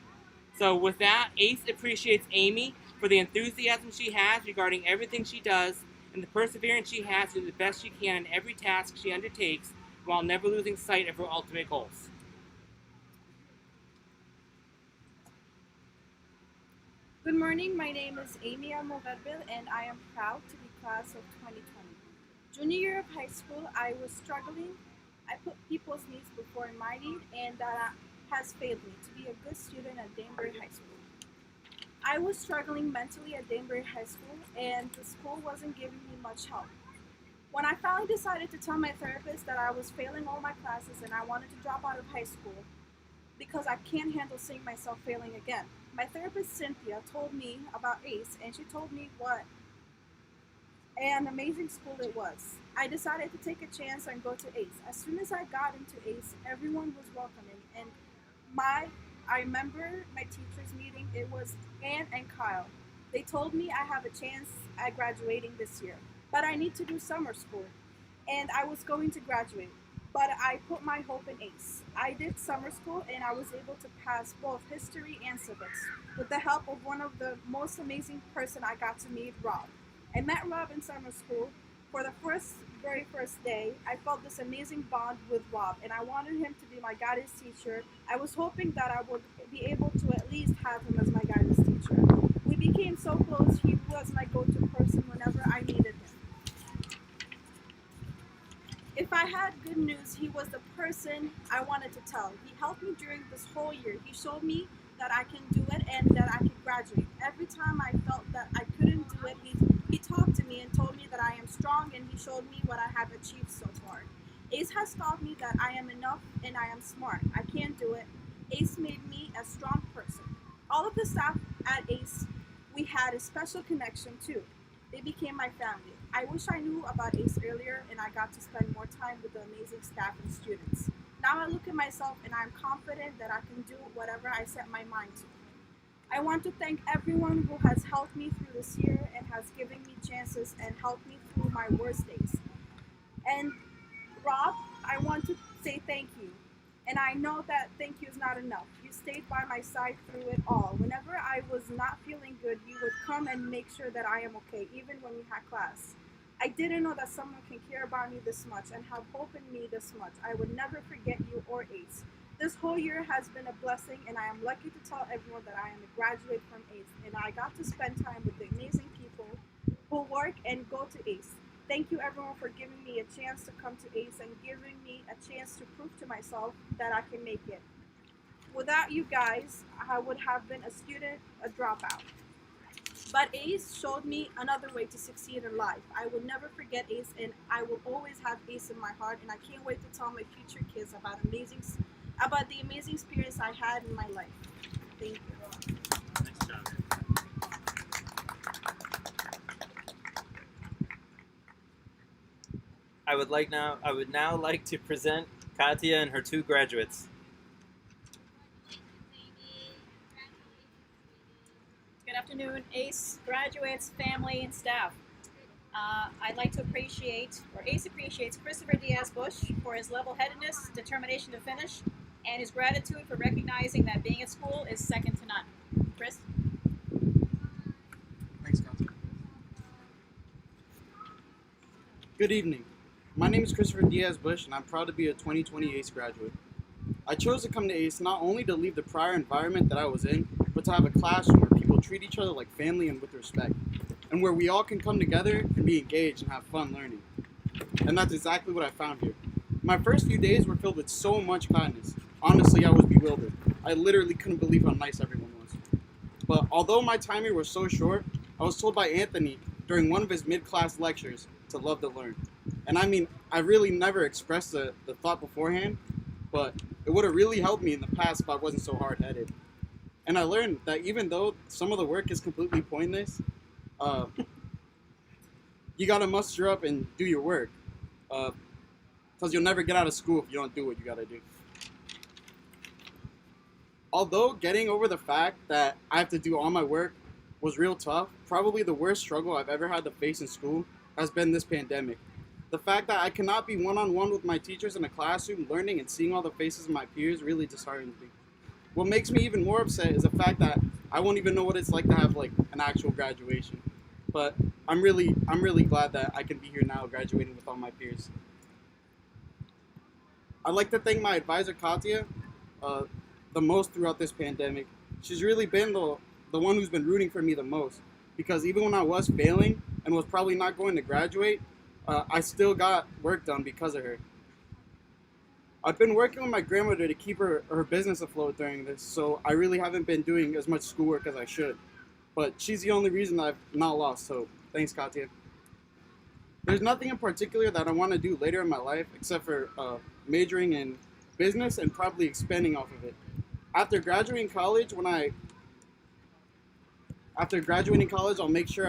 N: So with that, ACE appreciates Amy for the enthusiasm she has regarding everything she does and the perseverance she has to do the best she can in every task she undertakes while never losing sight of her ultimate goals.
O: Good morning, my name is Amy Almoverbil and I am proud to be class of 2020. Junior year of high school, I was struggling I put people's needs before my need, and that has failed me to be a good student at Danbury High School. I was struggling mentally at Danbury High School, and the school wasn't giving me much help. When I finally decided to tell my therapist that I was failing all my classes and I wanted to drop out of high school because I can't handle seeing myself failing again, my therapist Cynthia told me about ACE, and she told me what an amazing school it was. I decided to take a chance and go to ACE. As soon as I got into ACE, everyone was welcoming, and I remember my teachers meeting, it was Ann and Kyle. They told me I have a chance at graduating this year, but I need to do summer school, and I was going to graduate, but I put my hope in ACE. I did summer school, and I was able to pass both history and civics with the help of one of the most amazing person I got to meet, Rob. I met Rob in summer school. For the very first day, I felt this amazing bond with Rob, and I wanted him to be my guidance teacher. I was hoping that I would be able to at least have him as my guidance teacher. We became so close. He was my go-to person whenever I needed him. If I had good news, he was the person I wanted to tell. He helped me during this whole year. He showed me that I can do it and that I can graduate. Every time I felt that I couldn't do it, he talked to me and told me that I am strong, and he showed me what I have achieved so far. ACE has taught me that I am enough and I am smart. I can do it. ACE made me a strong person. All of the staff at ACE, we had a special connection too. They became my family. I wish I knew about ACE earlier and I got to spend more time with the amazing staff and students. Now I look at myself and I'm confident that I can do whatever I set my mind to. I want to thank everyone who has helped me through this year and has given me chances and helped me through my worst days. And Rob, I want to say thank you. And I know that thank you is not enough. You stayed by my side through it all. Whenever I was not feeling good, you would come and make sure that I am okay, even when we had class. I didn't know that someone can care about me this much and have hope in me this much. I would never forget you or ACE. This whole year has been a blessing, and I am lucky to tell everyone that I am a graduate from ACE, and I got to spend time with the amazing people who work and go to ACE. Thank you everyone for giving me a chance to come to ACE and giving me a chance to prove to myself that I can make it. Without you guys, I would have been a student, a dropout. But ACE showed me another way to succeed in life. I will never forget ACE, and I will always have ACE in my heart, and I can't wait to tell my future kids about the amazing experience I had in my life. Thank you.
A: Nice job. I would now like to present Katia and her two graduates.
P: Good afternoon, ACE graduates, family, and staff. I'd like to ACE appreciates Christopher Diaz-Bush for his level-headedness, determination to finish, and his gratitude for recognizing that being at school is second to none. Chris?
Q: Thanks, Counselor. Good evening. My name is Christopher Diaz-Bush, and I'm proud to be a 2020 ACE graduate. I chose to come to ACE not only to leave the prior environment that I was in, but to have a classroom where people treat each other like family and with respect, and where we all can come together and be engaged and have fun learning. And that's exactly what I found here. My first few days were filled with so much kindness. Honestly, I was bewildered. I literally couldn't believe how nice everyone was. But although my time here was so short, I was told by Anthony during one of his mid-class lectures to love to learn. And I mean, I really never expressed the thought beforehand, but it would have really helped me in the past if I wasn't so hard-headed. And I learned that even though some of the work is completely pointless, you gotta muster up and do your work. Because you'll never get out of school if you don't do what you gotta do. Although getting over the fact that I have to do all my work was real tough, probably the worst struggle I've ever had to face in school has been this pandemic. The fact that I cannot be one-on-one with my teachers in a classroom, learning and seeing all the faces of my peers really disheartens me. What makes me even more upset is the fact that I won't even know what it's like to have like an actual graduation. But I'm really glad that I can be here now, graduating with all my peers. I'd like to thank my advisor Katia the most throughout this pandemic. She's really been the one who's been rooting for me the most, because even when I was failing and was probably not going to graduate, I still got work done because of her. I've been working with my grandmother to keep her business afloat during this, so I really haven't been doing as much schoolwork as I should. But she's the only reason I've not lost hope. Thanks, Katya. There's nothing in particular that I want to do later in my life except for majoring in business and probably expanding off of it. After graduating college, I'll make sure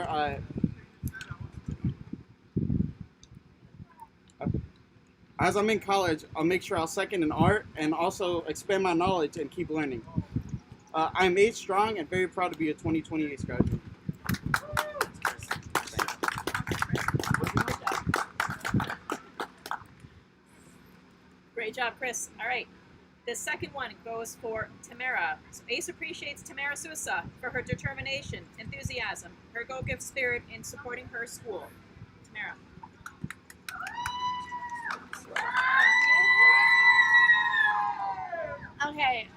Q: as I'm in college, I'll make sure I'll second in art and also expand my knowledge and keep learning. I'm ACE strong and very proud to be a 2020 ACE graduate.
P: Great job, Chris. All right. The second one goes for Tamara. So ACE appreciates Tamara Sousa for her determination, enthusiasm, her go-give spirit in supporting her school. Tamara.
R: Ok,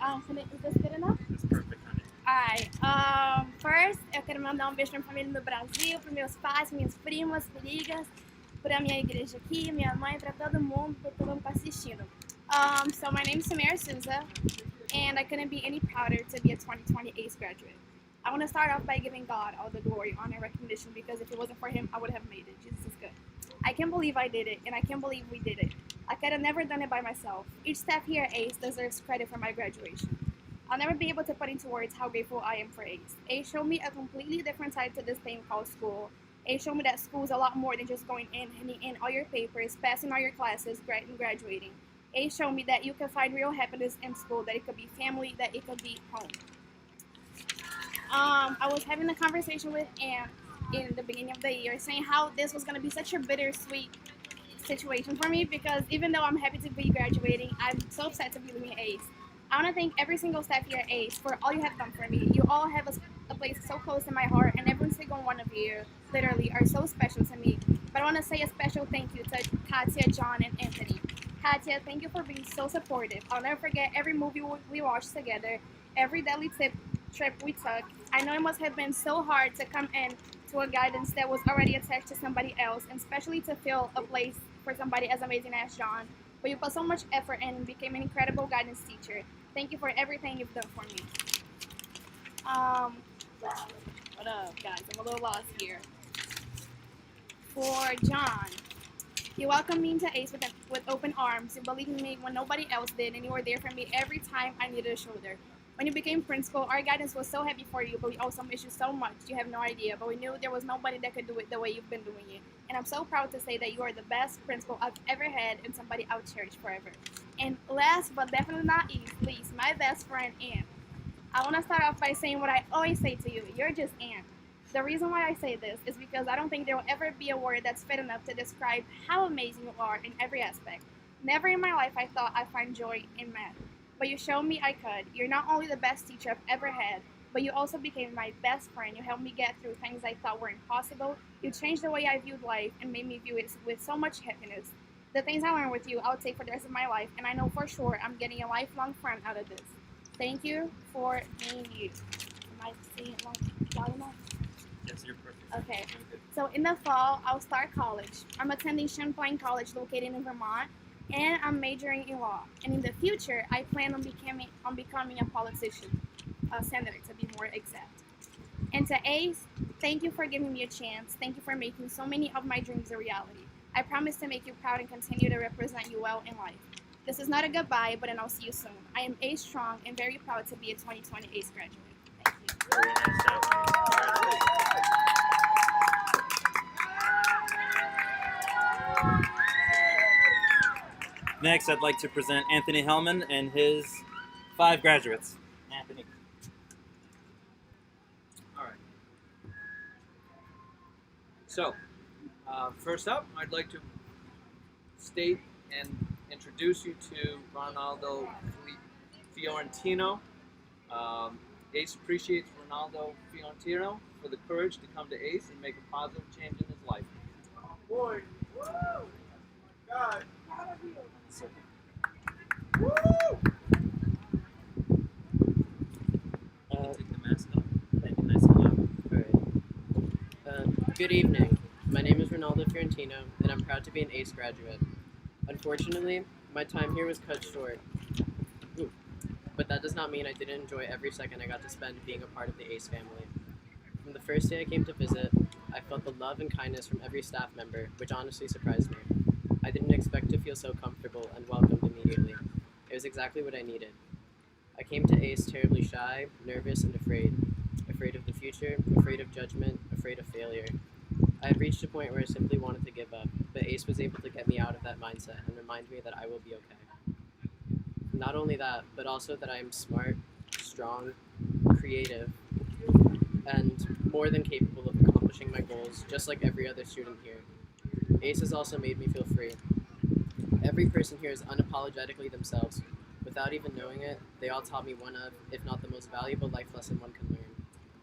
R: is this good enough?
A: That's perfect, honey.
R: Alright, first eu quero mandar beijo pra minha família no Brasil, pros meus pais, minhas primas, filhas, pra minha igreja aqui, minha mãe, pra todo mundo que tá assistindo. So my name is Tamara Sousa, and I couldn't be any prouder to be a 2020 ACE graduate. I want to start off by giving God all the glory, honor, and recognition, because if it wasn't for Him, I would have made it. Jesus is good. I can't believe I did it, and I can't believe we did it. I could have never done it by myself. Each staff here at ACE deserves credit for my graduation. I'll never be able to put into words how grateful I am for ACE. ACE showed me a completely different side to this thing called school. ACE showed me that school is a lot more than just going in, handing in all your papers, passing all your classes, and graduating. ACE showed me that you can find real happiness in school, that it could be family, that it could be home. I was having a conversation with Ann in the beginning of the year saying how this was going to be such a bittersweet situation for me, because even though I'm happy to be graduating, I'm so upset to be leaving ACE. I want to thank every single staff here at ACE for all you have done for me. You all have a place so close in my heart, and every single one of you literally are so special to me. But I want to say a special thank you to Katya, John, and Anthony. Katya, thank you for being so supportive. I'll never forget every movie we watched together, every daily trip we took. I know it must have been so hard to come in to a guidance that was already attached to somebody else, and especially to fill a place for somebody as amazing as John. But you put so much effort in and became an incredible guidance teacher. Thank you for everything you've done for me. What up, guys? I'm a little lost here. For John, you welcomed me into ACE with open arms. You believed in me when nobody else did, and you were there for me every time I needed a shoulder. When you became principal, our guidance was so happy for you, but we also miss you so much. You have no idea, but we knew there was nobody that could do it the way you've been doing it. And I'm so proud to say that you are the best principal I've ever had and somebody I'll cherish forever. And last but definitely not least, my best friend, Ann. I want to start off by saying what I always say to you. You're just Ann. The reason why I say this is because I don't think there will ever be a word that's fit enough to describe how amazing you are in every aspect. Never in my life I thought I'd find joy in math. But you showed me I could. You're not only the best teacher I've ever had, but you also became my best friend. You helped me get through things I thought were impossible. You changed the way I viewed life and made me view it with so much happiness. The things I learned with you, I'll take for the rest of my life, and I know for sure I'm getting a lifelong friend out of this. Thank you for being you. Am I saying it loud enough?
A: Yes, you're perfect.
R: Okay. So in the fall, I'll start college. I'm attending Champlain College located in Vermont, and I'm majoring in law. And in the future, I plan on becoming a politician, a senator to be more exact. And to ACE, thank you for giving me a chance. Thank you for making so many of my dreams a reality. I promise to make you proud and continue to represent you well in life. This is not a goodbye, but then I'll see you soon. I am ACE strong and very proud to be a 2020 ACE graduate. Thank you.
A: Very nice job. Next, I'd like to present Anthony Hellman and his 5 graduates. Anthony.
S: All right. So, first up, I'd like to state and introduce you to Ronaldo Fiorentino. ACE appreciates Ronaldo Fiorentino for the courage to come to ACE and make a positive change in his life.
M: Boy, woo! God.
A: Woo! Take the mask off. Make it nice and loud.
T: Alright. Good evening. My name is Ronaldo Fiorentino, and I'm proud to be an ACE graduate. Unfortunately, My time here was cut short. Ooh. But that does not mean I didn't enjoy every second I got to spend being a part of the ACE family. From the first day I came to visit, I felt the love and kindness from every staff member, which honestly surprised me. I didn't expect to feel so comfortable and welcomed immediately. It was exactly what I needed. I came to ACE terribly shy, nervous, and afraid. Afraid of the future, afraid of judgment, afraid of failure. I had reached a point where I simply wanted to give up, but ACE was able to get me out of that mindset and remind me that I will be okay. Not only that, but also that I am smart, strong, creative, and more than capable of accomplishing my goals, just like every other student here. ACE has also made me feel free. Every person here is unapologetically themselves. Without even knowing it, they all taught me one of, if not the most valuable life lesson one can learn.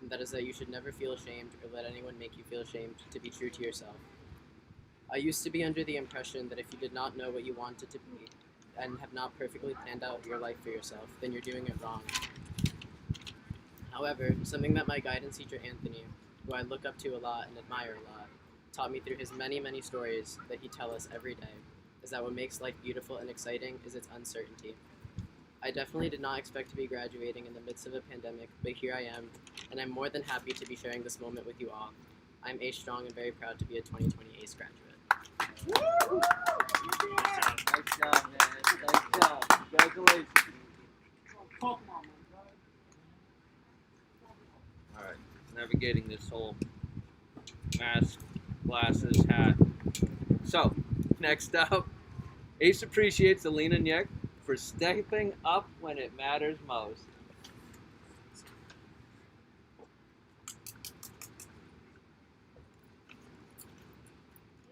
T: And that is that you should never feel ashamed or let anyone make you feel ashamed to be true to yourself. I used to be under the impression that if you did not know what you wanted to be and have not perfectly planned out your life for yourself, then you're doing it wrong. However, something that my guidance teacher Anthony, who I look up to a lot and admire a lot, taught me through his many, many stories that he tells us every day, is that what makes life beautiful and exciting is its uncertainty. I definitely did not expect to be graduating in the midst of a pandemic, but here I am, and I'm more than happy to be sharing this moment with you all. I'm ACE Strong and very proud to be a 2020 ACE graduate.
S: Nice job, man. Nice job. Congratulations. Alright, navigating this whole mask, glasses, hat. So, next up, ACE appreciates Alina Nyek for stepping up when it matters most.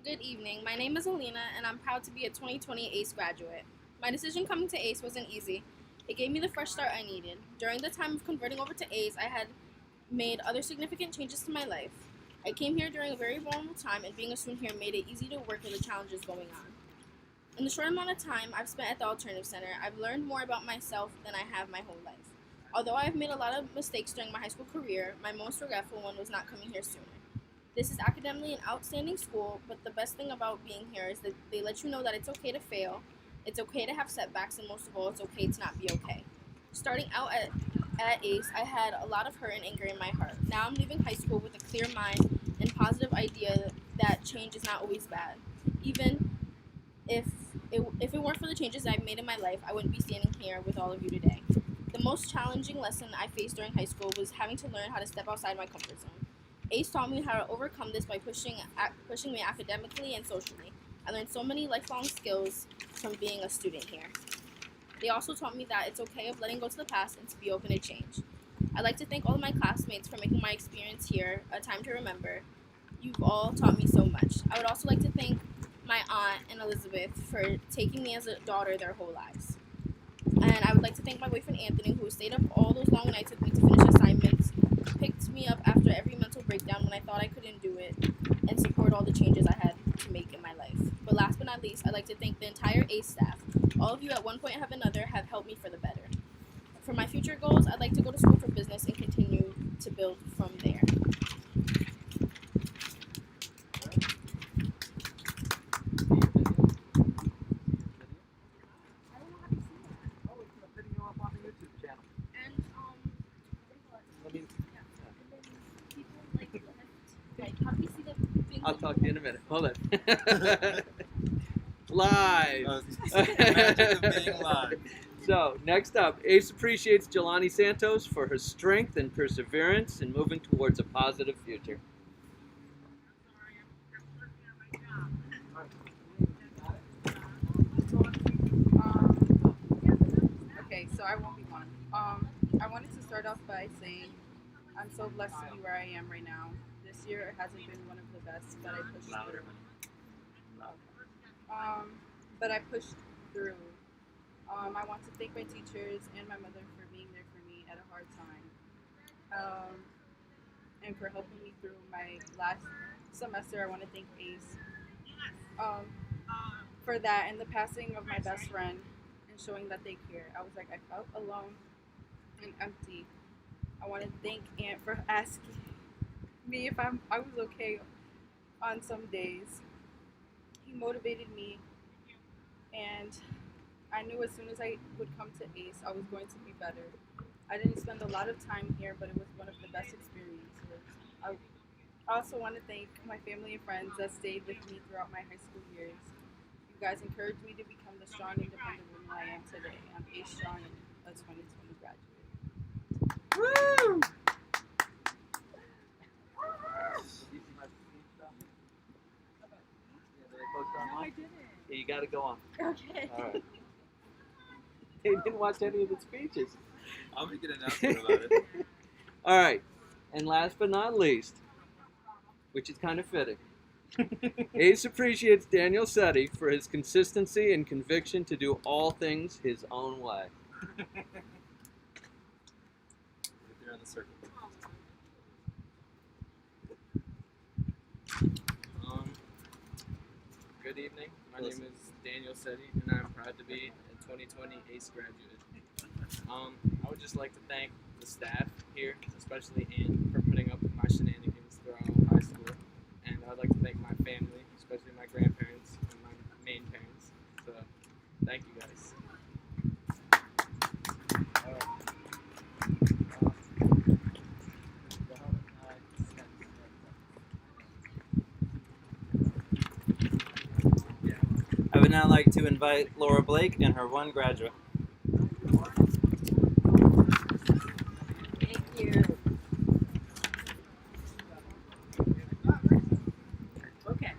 R: Good evening. My name is Alina, and I'm proud to be a 2020 ACE graduate. My decision coming to ACE wasn't easy. It gave me the fresh start I needed. During the time of converting over to ACE, I had made other significant changes to my life. I came here during a very vulnerable time, and being a student here made it easy to work with the challenges going on. In the short amount of time I've spent at the Alternative Center, I've learned more about myself than I have my whole life. Although I have made a lot of mistakes during my high school career, my most regretful one was not coming here sooner. This is academically an outstanding school, but the best thing about being here is that they let you know that it's okay to fail, it's okay to have setbacks, and most of all, it's okay to not be okay. Starting out at ACE, I had a lot of hurt and anger in my heart. Now I'm leaving high school with a clear mind and positive idea that change is not always bad. Even if it weren't for the changes I've made in my life, I wouldn't be standing here with all of you today. The most challenging lesson I faced during high school was having to learn how to step outside my comfort zone. ACE taught me how to overcome this by pushing me academically and socially. I learned so many lifelong skills from being a student here. They also taught me that it's okay of letting go to the past and to be open to change. I'd like to thank all of my classmates for making my experience here a time to remember. You've all taught me so much. I would also like to thank my aunt and Elizabeth for taking me as a daughter their whole lives. And I would like to thank my boyfriend Anthony, who stayed up all those long nights with me to finish assignments, picked me up after every mental breakdown when I thought I couldn't do it, and supported all the changes I had to make in my life. But last but not least, I'd like to thank the entire ACE staff. All of you at one point or another have helped me for the better. For my future goals, I'd like to go to school for business and continue to build from there.
S: I'll talk to you in a minute. Hold on. Live.
M: Magic of being live.
S: So, next up, ACE appreciates Jelani Santos for her strength and perseverance in moving towards a positive future.
U: Okay, so I won't be one. I wanted to start off by saying I'm so blessed to be where I am right now. This year it hasn't been one of the best, but I pushed through. But I pushed through. I want to thank my teachers and my mother for being there for me at a hard time, and for helping me through my last semester. I want to thank ACE for that and the passing of my best friend and showing that they care. I was like, I felt alone and empty. I want to thank Aunt for asking me if I was okay on some days. He motivated me, and I knew as soon as I would come to ACE, I was going to be better. I didn't spend a lot of time here, but it was one of the best experiences. I also want to thank my family and friends that stayed with me throughout my high school years. You guys encouraged me to become the strong, independent woman I am today. I'm ACE Strong and a 2020 graduate.
S: Woo!
U: No, I didn't.
S: Yeah, you got to go on.
U: Okay.
S: All right. They didn't watch any of the speeches.
A: I'll make an announcement about it.
S: All right. And last but not least, which is kind of fitting, ACE appreciates Daniel Setti for his consistency and conviction to do all things his own way.
A: Right there in the circle.
B: Good evening. My name is Daniel Setti, and I'm proud to be a 2020 ACE graduate. I would just like to thank the staff here, especially Ann, for putting up with my shenanigans throughout high school. And I'd like to thank my family, especially my grandparents and my main parents. So, thank you guys.
A: I would now like to invite Laura Blake and her one graduate.
P: Thank you. Okay.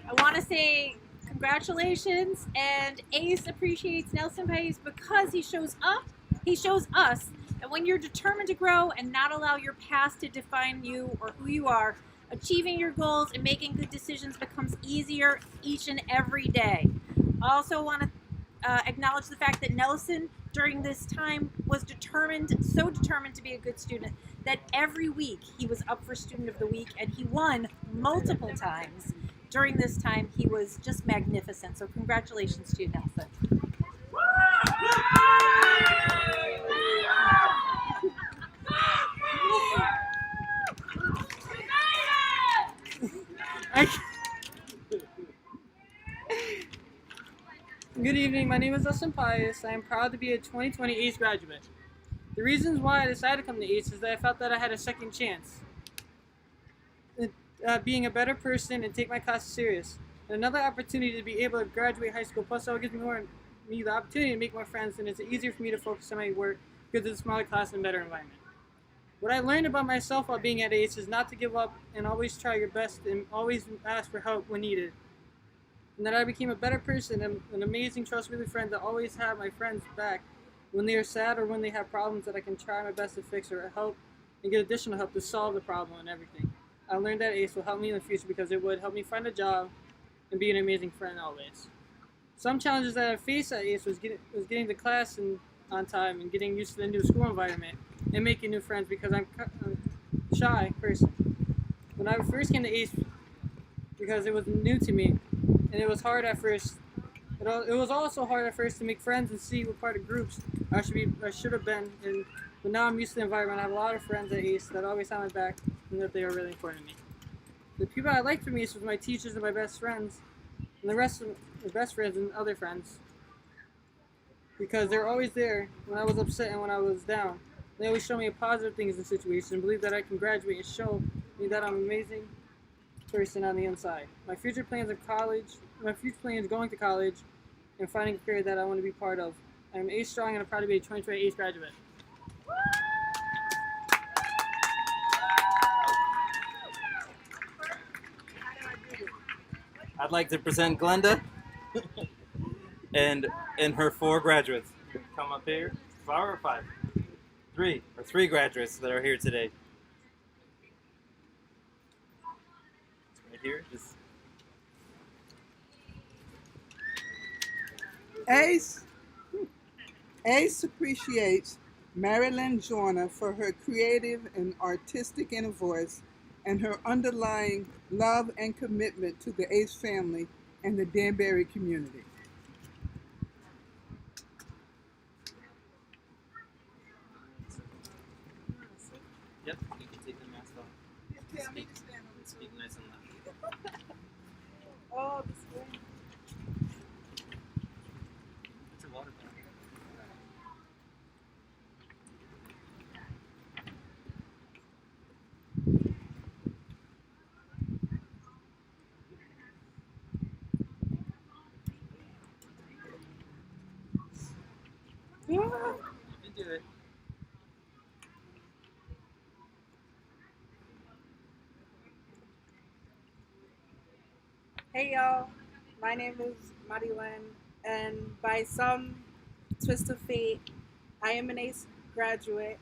P: I want to say congratulations, and ACE appreciates Nelson Pais because he shows up, he shows us that when you're determined to grow and not allow your past to define you or who you are, achieving your goals and making good decisions becomes easier each and every day. I also want to acknowledge the fact that Nelson, during this time, was so determined to be a good student that every week he was up for Student of the Week, and he won multiple times. During this time, he was just magnificent. So congratulations to you, Nelson.
V: Good evening, my name is Dustin Pius. I am proud to be a 2020 ACE graduate. The reasons why I decided to come to ACE is that I felt that I had a second chance. Being a better person and take my classes serious. And another opportunity to be able to graduate high school, plus it gives me the opportunity to make more friends, and it's easier for me to focus on my work because it's a smaller class and better environment. What I learned about myself while being at ACE is not to give up and always try your best and always ask for help when needed. And that I became a better person and an amazing, trustworthy friend that always have my friends back when they are sad or when they have problems that I can try my best to fix or help and get additional help to solve the problem and everything. I learned that ACE will help me in the future because it would help me find a job and be an amazing friend always. Some challenges that I faced at ACE was getting to class on time and getting used to the new school environment and making new friends because I'm a shy person. When I first came to ACE, because it was new to me, and it was hard at first. It was also hard at first to make friends and see what part of groups I should have been. But now I'm used to the environment. I have a lot of friends at ACE that always have my back and that they are really important to me. The people I liked from ACE was my teachers and my best friends, and the rest of my best friends and other friends. Because they were always there when I was upset and when I was down. They always show me positive things in situations and believe that I can graduate and show me that I'm an amazing person on the inside. My future plans going to college and finding a career that I want to be part of. I'm ACE Strong and I'm proud to be a 2020 ACE graduate.
A: I'd like to present Glenda and her four graduates. Come up here. 4 or 5? 3 or 3 graduates that are here today. Right here. Just
W: ACE appreciates Marilyn Joyner for her creative and artistic inner voice and her underlying love and commitment to the ACE family and the Danbury community.
A: Yep, you can take the mask off. Speak nice and loud.
U: Oh, this way.
C: Hey y'all, my name is Marilyn, and by some twist of fate, I am an ACE graduate.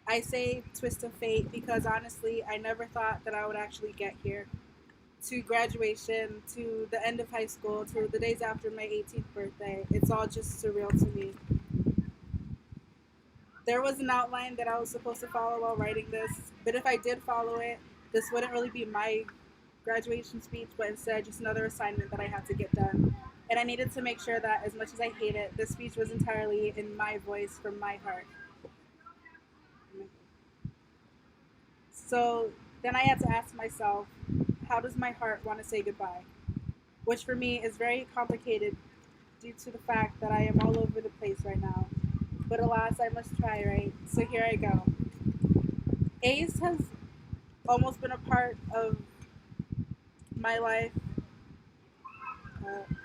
C: I say twist of fate because honestly, I never thought that I would actually get here. To graduation, to the end of high school, to the days after my 18th birthday, it's all just surreal to me. There was an outline that I was supposed to follow while writing this, but if I did follow it, this wouldn't really be my graduation speech, but instead just another assignment that I had to get done. And I needed to make sure that as much as I hate it, this speech was entirely in my voice from my heart. So then I had to ask myself, how does my heart want to say goodbye? Which for me is very complicated due to the fact that I am all over the place right now. But alas, I must try, right? So here I go. ACE has almost been a part of my life.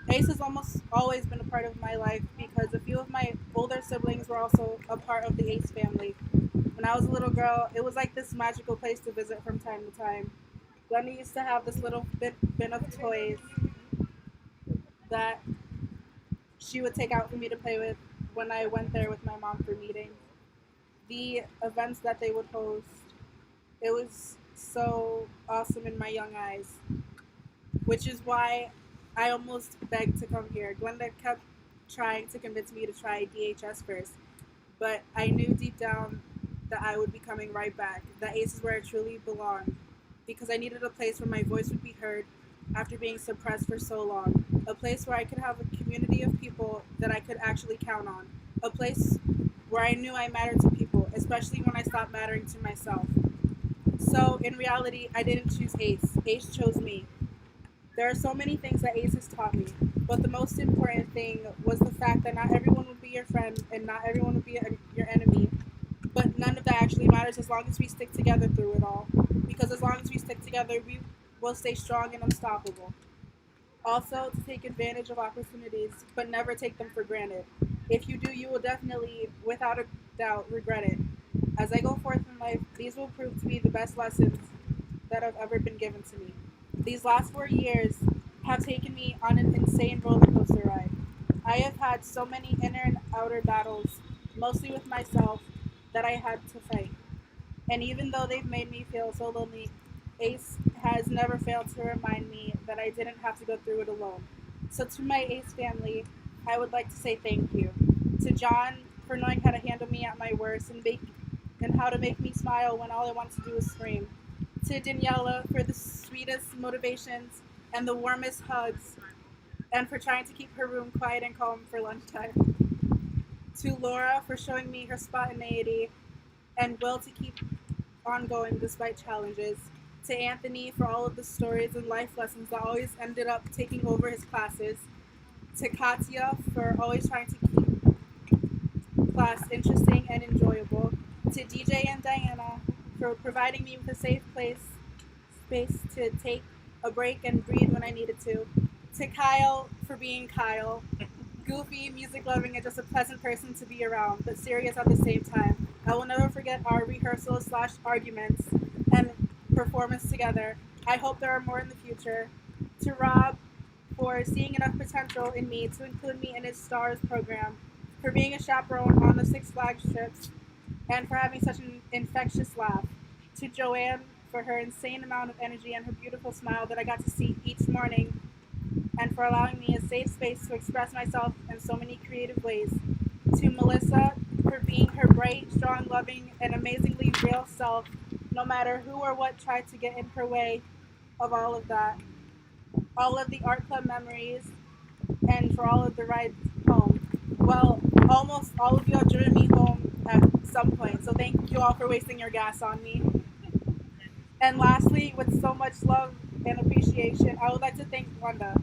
C: ACE has almost always been a part of my life because a few of my older siblings were also a part of the ACE family. When I was a little girl, it was like this magical place to visit from time to time. Glenda used to have this little bin of toys that she would take out for me to play with when I went there with my mom for meetings. The events that they would host, it was so awesome in my young eyes, which is why I almost begged to come here. Glenda kept trying to convince me to try DHS first, but I knew deep down that I would be coming right back, that ACE is where I truly belong, because I needed a place where my voice would be heard after being suppressed for so long, a place where I could have a community of people that I could actually count on, a place where I knew I mattered to people, especially when I stopped mattering to myself. So in reality, I didn't choose ACE. ACE chose me. There are so many things that ACE has taught me, but the most important thing was the fact that not everyone would be your friend and not everyone would be your enemy, but none of that actually matters as long as we stick together through it all, because as long as we stick together, we will stay strong and unstoppable. Also, to take advantage of opportunities, but never take them for granted. If you do, you will definitely, without a doubt, regret it. As I go forth in life, these will prove to be the best lessons that have ever been given to me. These last 4 years have taken me on an insane roller coaster ride. I have had so many inner and outer battles, mostly with myself, that I had to fight. And even though they've made me feel so lonely, ACE has never failed to remind me that I didn't have to go through it alone. So to my ACE family, I would like to say thank you. To John for knowing how to handle me at my worst and how to make me smile when all I want to do is scream. To Daniela for the sweetest motivations and the warmest hugs, and for trying to keep her room quiet and calm for lunchtime. To Laura for showing me her spontaneity and will to keep on going despite challenges. To Anthony for all of the stories and life lessons that always ended up taking over his classes. To Katya for always trying to keep class interesting and enjoyable. To DJ and Diana for providing me with a safe space to take a break and breathe when I needed to. To Kyle for being Kyle, goofy, music-loving, and just a pleasant person to be around, but serious at the same time. I will never forget our rehearsals / arguments and performance together. I hope there are more in the future. To Rob for seeing enough potential in me to include me in his STARS program, for being a chaperone on the Six Flags trips, and for having such an infectious laugh. To Joanne for her insane amount of energy and her beautiful smile that I got to see each morning, and for allowing me a safe space to express myself in so many creative ways. To Melissa for being her bright, strong, loving, and amazingly real self, no matter who or what tried to get in her way of all of that. All of the art club memories, and for all of the rides home. Well, almost all of you have driven me home at some point, so thank you all for wasting your gas on me. And lastly, with so much love and appreciation, I would like to thank Glenda,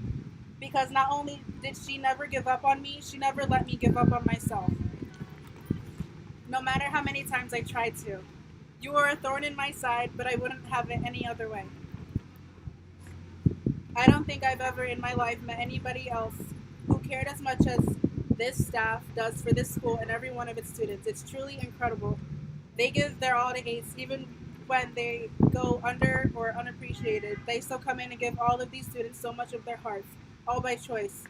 C: because not only did she never give up on me, she never let me give up on myself. No matter how many times I tried to. You were a thorn in my side, but I wouldn't have it any other way. I don't think I've ever in my life met anybody else who cared as much as this staff does for this school and every one of its students. It's truly incredible. They give their all to ACE, even when they go under or unappreciated, they still come in and give all of these students so much of their hearts, all by choice.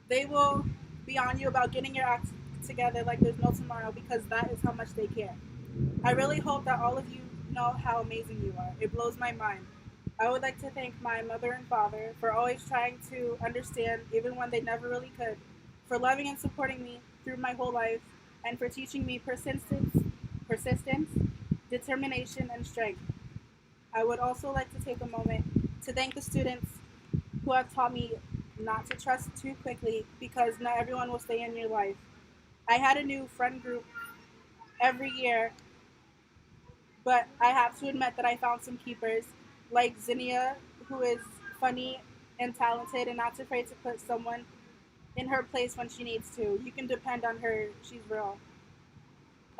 C: They will be on you about getting your act together like there's no tomorrow because that is how much they care. I really hope that all of you know how amazing you are. It blows my mind. I would like to thank my mother and father for always trying to understand even when they never really could, for loving and supporting me through my whole life, and for teaching me persistence, determination, and strength. I would also like to take a moment to thank the students who have taught me not to trust too quickly because not everyone will stay in your life. I had a new friend group every year, but I have to admit that I found some keepers, like Zinnia, who is funny and talented and not afraid to put someone in her place when she needs to. You can depend on her, she's real.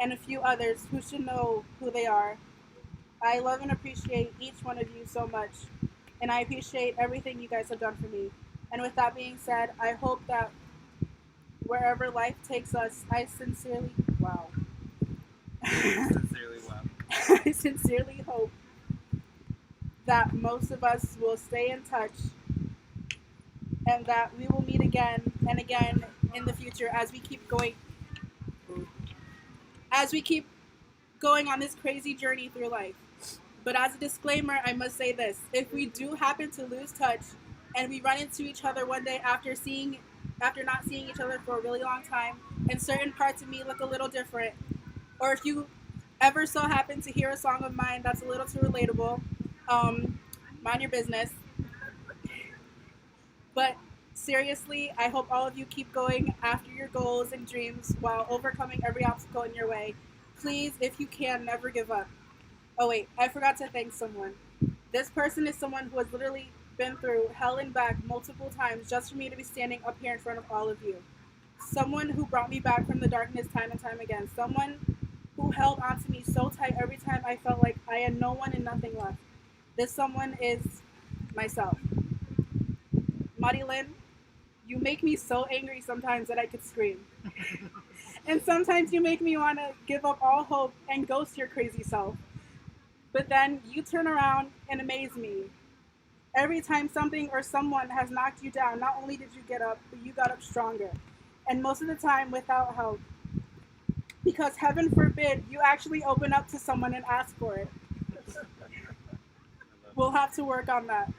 C: And a few others who should know who they are. I love and appreciate each one of you so much, and I appreciate everything you guys have done for me. And with that being said, I hope that wherever life takes us, I sincerely hope that most of us will stay in touch and that we will meet again and again in the future as we keep going on this crazy journey through life. But as a disclaimer, I must say this: if we do happen to lose touch and we run into each other one day after not seeing each other for a really long time, and certain parts of me look a little different, or if you ever so happen to hear a song of mine that's a little too relatable, mind your business. But seriously, I hope all of you keep going after your goals and dreams while overcoming every obstacle in your way. Please, if you can, never give up. Oh wait, I forgot to thank someone. This person is someone who has literally been through hell and back multiple times just for me to be standing up here in front of all of you. Someone who brought me back from the darkness time and time again. Someone who held on to me so tight every time I felt like I had no one and nothing left. This someone is myself. Marilyn, you make me so angry sometimes that I could scream. And sometimes you make me want to give up all hope and ghost your crazy self. But then you turn around and amaze me. Every time something or someone has knocked you down, not only did you get up, but you got up stronger. And most of the time without help. Because heaven forbid you actually open up to someone and ask for it. We'll have to work on that.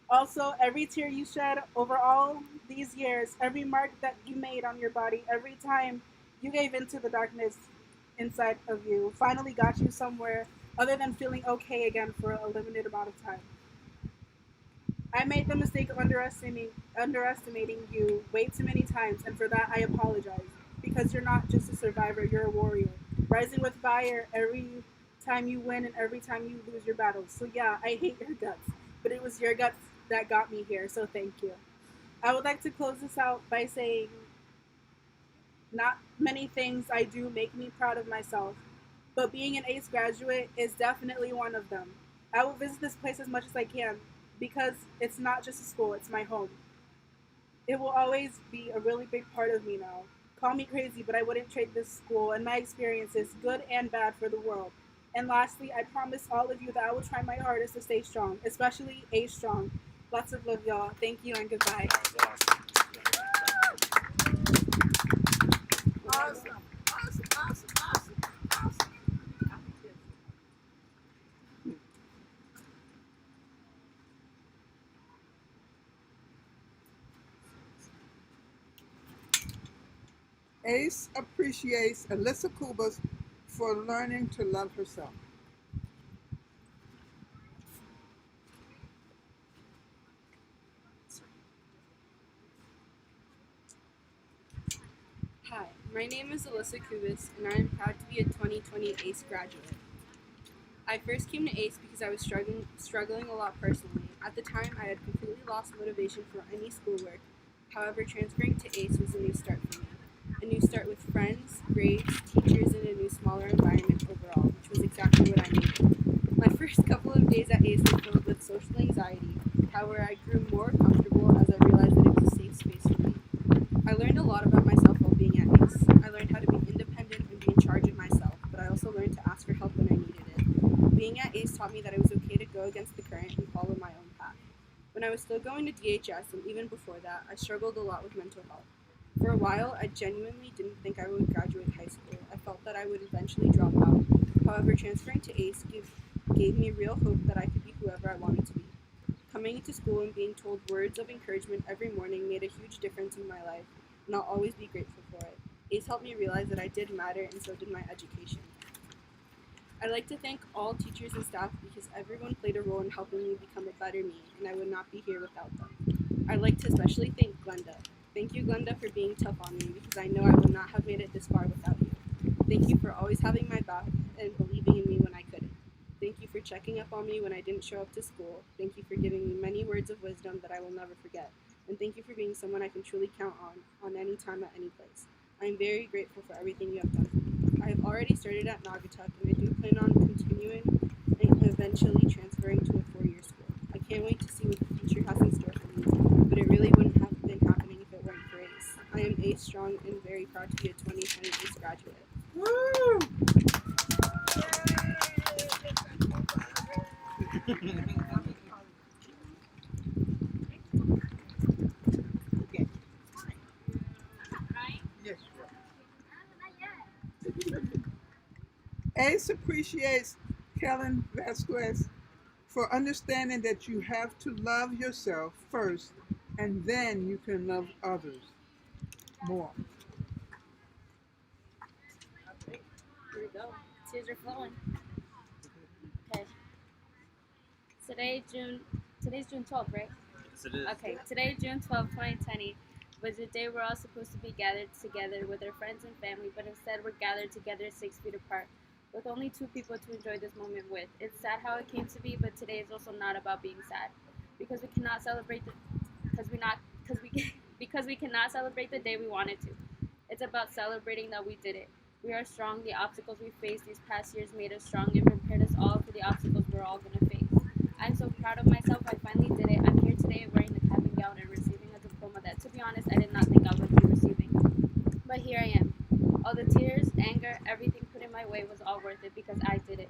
C: Also, every tear you shed over all these years, every mark that you made on your body, every time you gave into the darkness inside of you, finally got you somewhere other than feeling okay again for a limited amount of time. I made the mistake of underestimating you way too many times, and for that I apologize. Because you're not just a survivor, you're a warrior. Rising with fire every time you win and every time you lose your battles. So yeah, I hate your guts, but it was your guts that got me here, so thank you. I would like to close this out by saying not many things I do make me proud of myself, but being an ACE graduate is definitely one of them. I will visit this place as much as I can because it's not just a school, it's my home. It will always be a really big part of me now. Call me crazy, but I wouldn't trade this school and my experiences, good and bad, for the world. And lastly, I promise all of you that I will try my hardest to stay strong, especially ACE strong. Lots of love, y'all. Thank you and goodbye.
L: Awesome.
W: ACE appreciates Alyssa Kubas for learning to love herself.
K: Hi, my name is Alyssa Kubas, and I am proud to be a 2020 ACE graduate. I first came to ACE because I was struggling a lot personally. At the time, I had completely lost motivation for any schoolwork. However, transferring to ACE was a new start for me. A new start with friends, grades, teachers, and a new smaller environment overall, which was exactly what I needed. My first couple of days at ACE were filled with social anxiety. However, I grew more comfortable as I realized that it was a safe space for me. I learned a lot about myself while being at ACE. I learned how to be independent and be in charge of myself.
D: taught me that it was okay to go against the current and follow my own path. When I was still going to DHS, and even before that, I struggled a lot with mental health. For a while, I genuinely didn't think I would graduate high school. I felt that I would eventually drop out. However, transferring to ACE gave me real hope that I could be whoever I wanted to be. Coming into school and being told words of encouragement every morning made a huge difference in my life, and I'll always be grateful for it. ACE helped me realize that I did matter, and so did my education. I'd like to thank all teachers and staff because everyone played a role in helping me become a better me, and I would not be here without them. I'd like to especially thank Glenda. Thank you, Glenda, for being tough on me because I know I would not have made it this far without you. Thank you for always having my back and believing in me when I couldn't. Thank you for checking up on me when I didn't show up to school. Thank you for giving me many words of wisdom that I will never forget. And thank you for being someone I can truly count on any time, at any place. I am very grateful for everything you have done for me. I have already started at Naugatuck, and I do plan on continuing and eventually transferring to a 4-year school. I can't wait to see what the future has in store for me, but it really wouldn't have been happening if it weren't for ACE. I am ACE strong and very proud to be a 2020 ACE graduate. Woo!
W: ACE appreciates Kellen Vasquez for understanding that you have to love yourself first and then you can love others more.
G: Here we go. Tears are flowing. Okay. Today's June 12th, right?
A: Yes, it is.
G: Okay, today, June 12th, 2020, was the day we're all supposed to be gathered together with our friends and family, but instead we're gathered together 6 feet apart, with only 2 people to enjoy this moment with. It's sad how it came to be, but today is also not about being sad, because we cannot celebrate because we cannot celebrate the day we wanted to. It's about celebrating that we did it. We are strong. The obstacles we faced these past years made us strong and prepared us all for the obstacles we're all going to face. I'm so proud of myself. I finally did it. I'm here today wearing the cap and gown and receiving a diploma that, to be honest, I did not think I would be receiving. But here I am. All the tears, anger, everything put in my way was all worth it because I did it.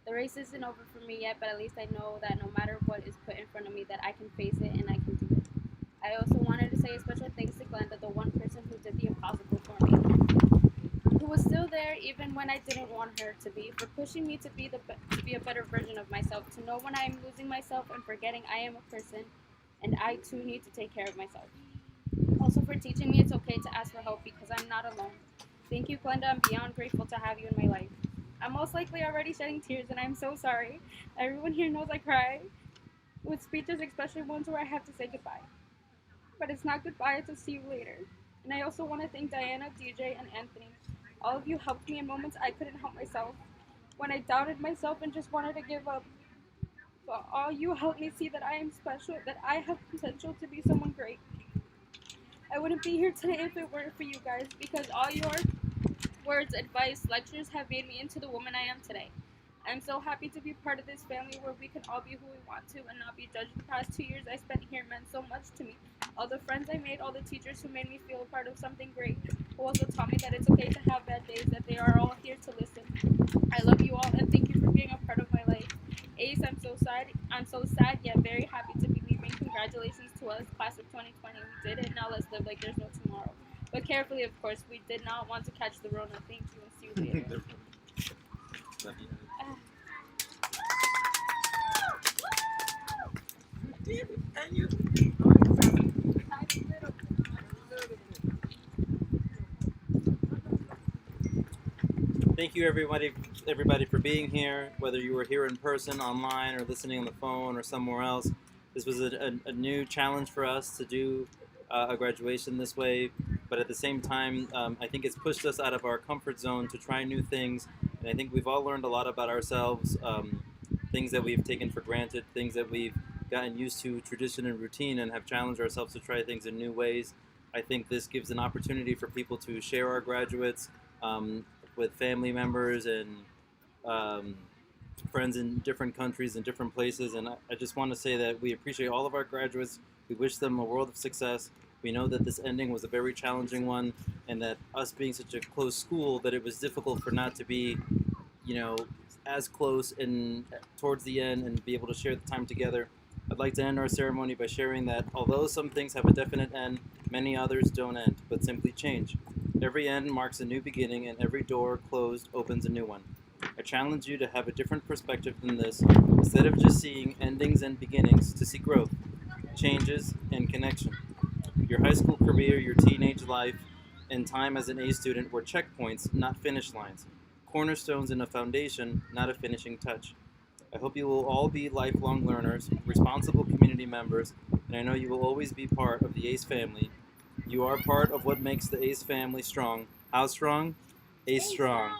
G: The race isn't over for me yet, but at least I know that no matter what is put in front of me, that I can face it and I can do it. I also wanted to say a special thanks to Glenda, the one person who did the impossible for me, who was still there even when I didn't want her to be, for pushing me to be a better version of myself, to know when I am losing myself and forgetting I am a person and I too need to take care of myself. Also for teaching me it's okay to ask for help because I'm not alone. Thank you, Glenda. I'm beyond grateful to have you in my life. I'm most likely already shedding tears and I'm so sorry. Everyone here knows I cry with speeches, especially ones where I have to say goodbye. But it's not goodbye, it's a see you later. And I also want to thank Diana, DJ, and Anthony. All of you helped me in moments I couldn't help myself, when I doubted myself and just wanted to give up. But all you helped me see that I am special, that I have potential to be someone great. I wouldn't be here today if it weren't for you guys, because all your words, advice, lectures have made me into the woman I am today. I'm so happy to be part of this family where we can all be who we want to and not be judged. The past 2 years I spent here meant so much to me. All the friends I made, all the teachers who made me feel a part of something great, who also taught me that it's okay to have bad days, that they are all here to listen. I love you all and thank you for being a part of my life. Ace, I'm so sad yet very happy to be leaving. Congratulations to us, class of 2020. We did it, now let's live like there's no tomorrow. But carefully, of course, we did not want to catch the Rona. Thank you and see you later.
A: Thank you, everybody for being here, whether you were here in person, online, or listening on the phone, or somewhere else. This was a new challenge for us to do a graduation this way, but at the same time, I think it's pushed us out of our comfort zone to try new things, and I think we've all learned a lot about ourselves, things that we've taken for granted, things that we've gotten used to, tradition and routine, and have challenged ourselves to try things in new ways. I think this gives an opportunity for people to share our graduates with family members and friends in different countries and different places, and I just want to say that we appreciate all of our graduates. We wish them a world of success. We know that this ending was a very challenging one, and that us being such a close school, that it was difficult for not to be, as close and towards the end and be able to share the time together, I'd like to end our ceremony by sharing that although some things have a definite end, many others don't end, but simply change. Every end marks a new beginning, and every door closed opens a new one. I challenge you to have a different perspective than this. Instead of just seeing endings and beginnings, to see growth, changes, and connection. Your high school career, your teenage life, and time as an A student were checkpoints, not finish lines. Cornerstones in a foundation, not a finishing touch. I hope you will all be lifelong learners, responsible community members, and I know you will always be part of the ACE family. You are part of what makes the ACE family strong. How strong? ACE strong.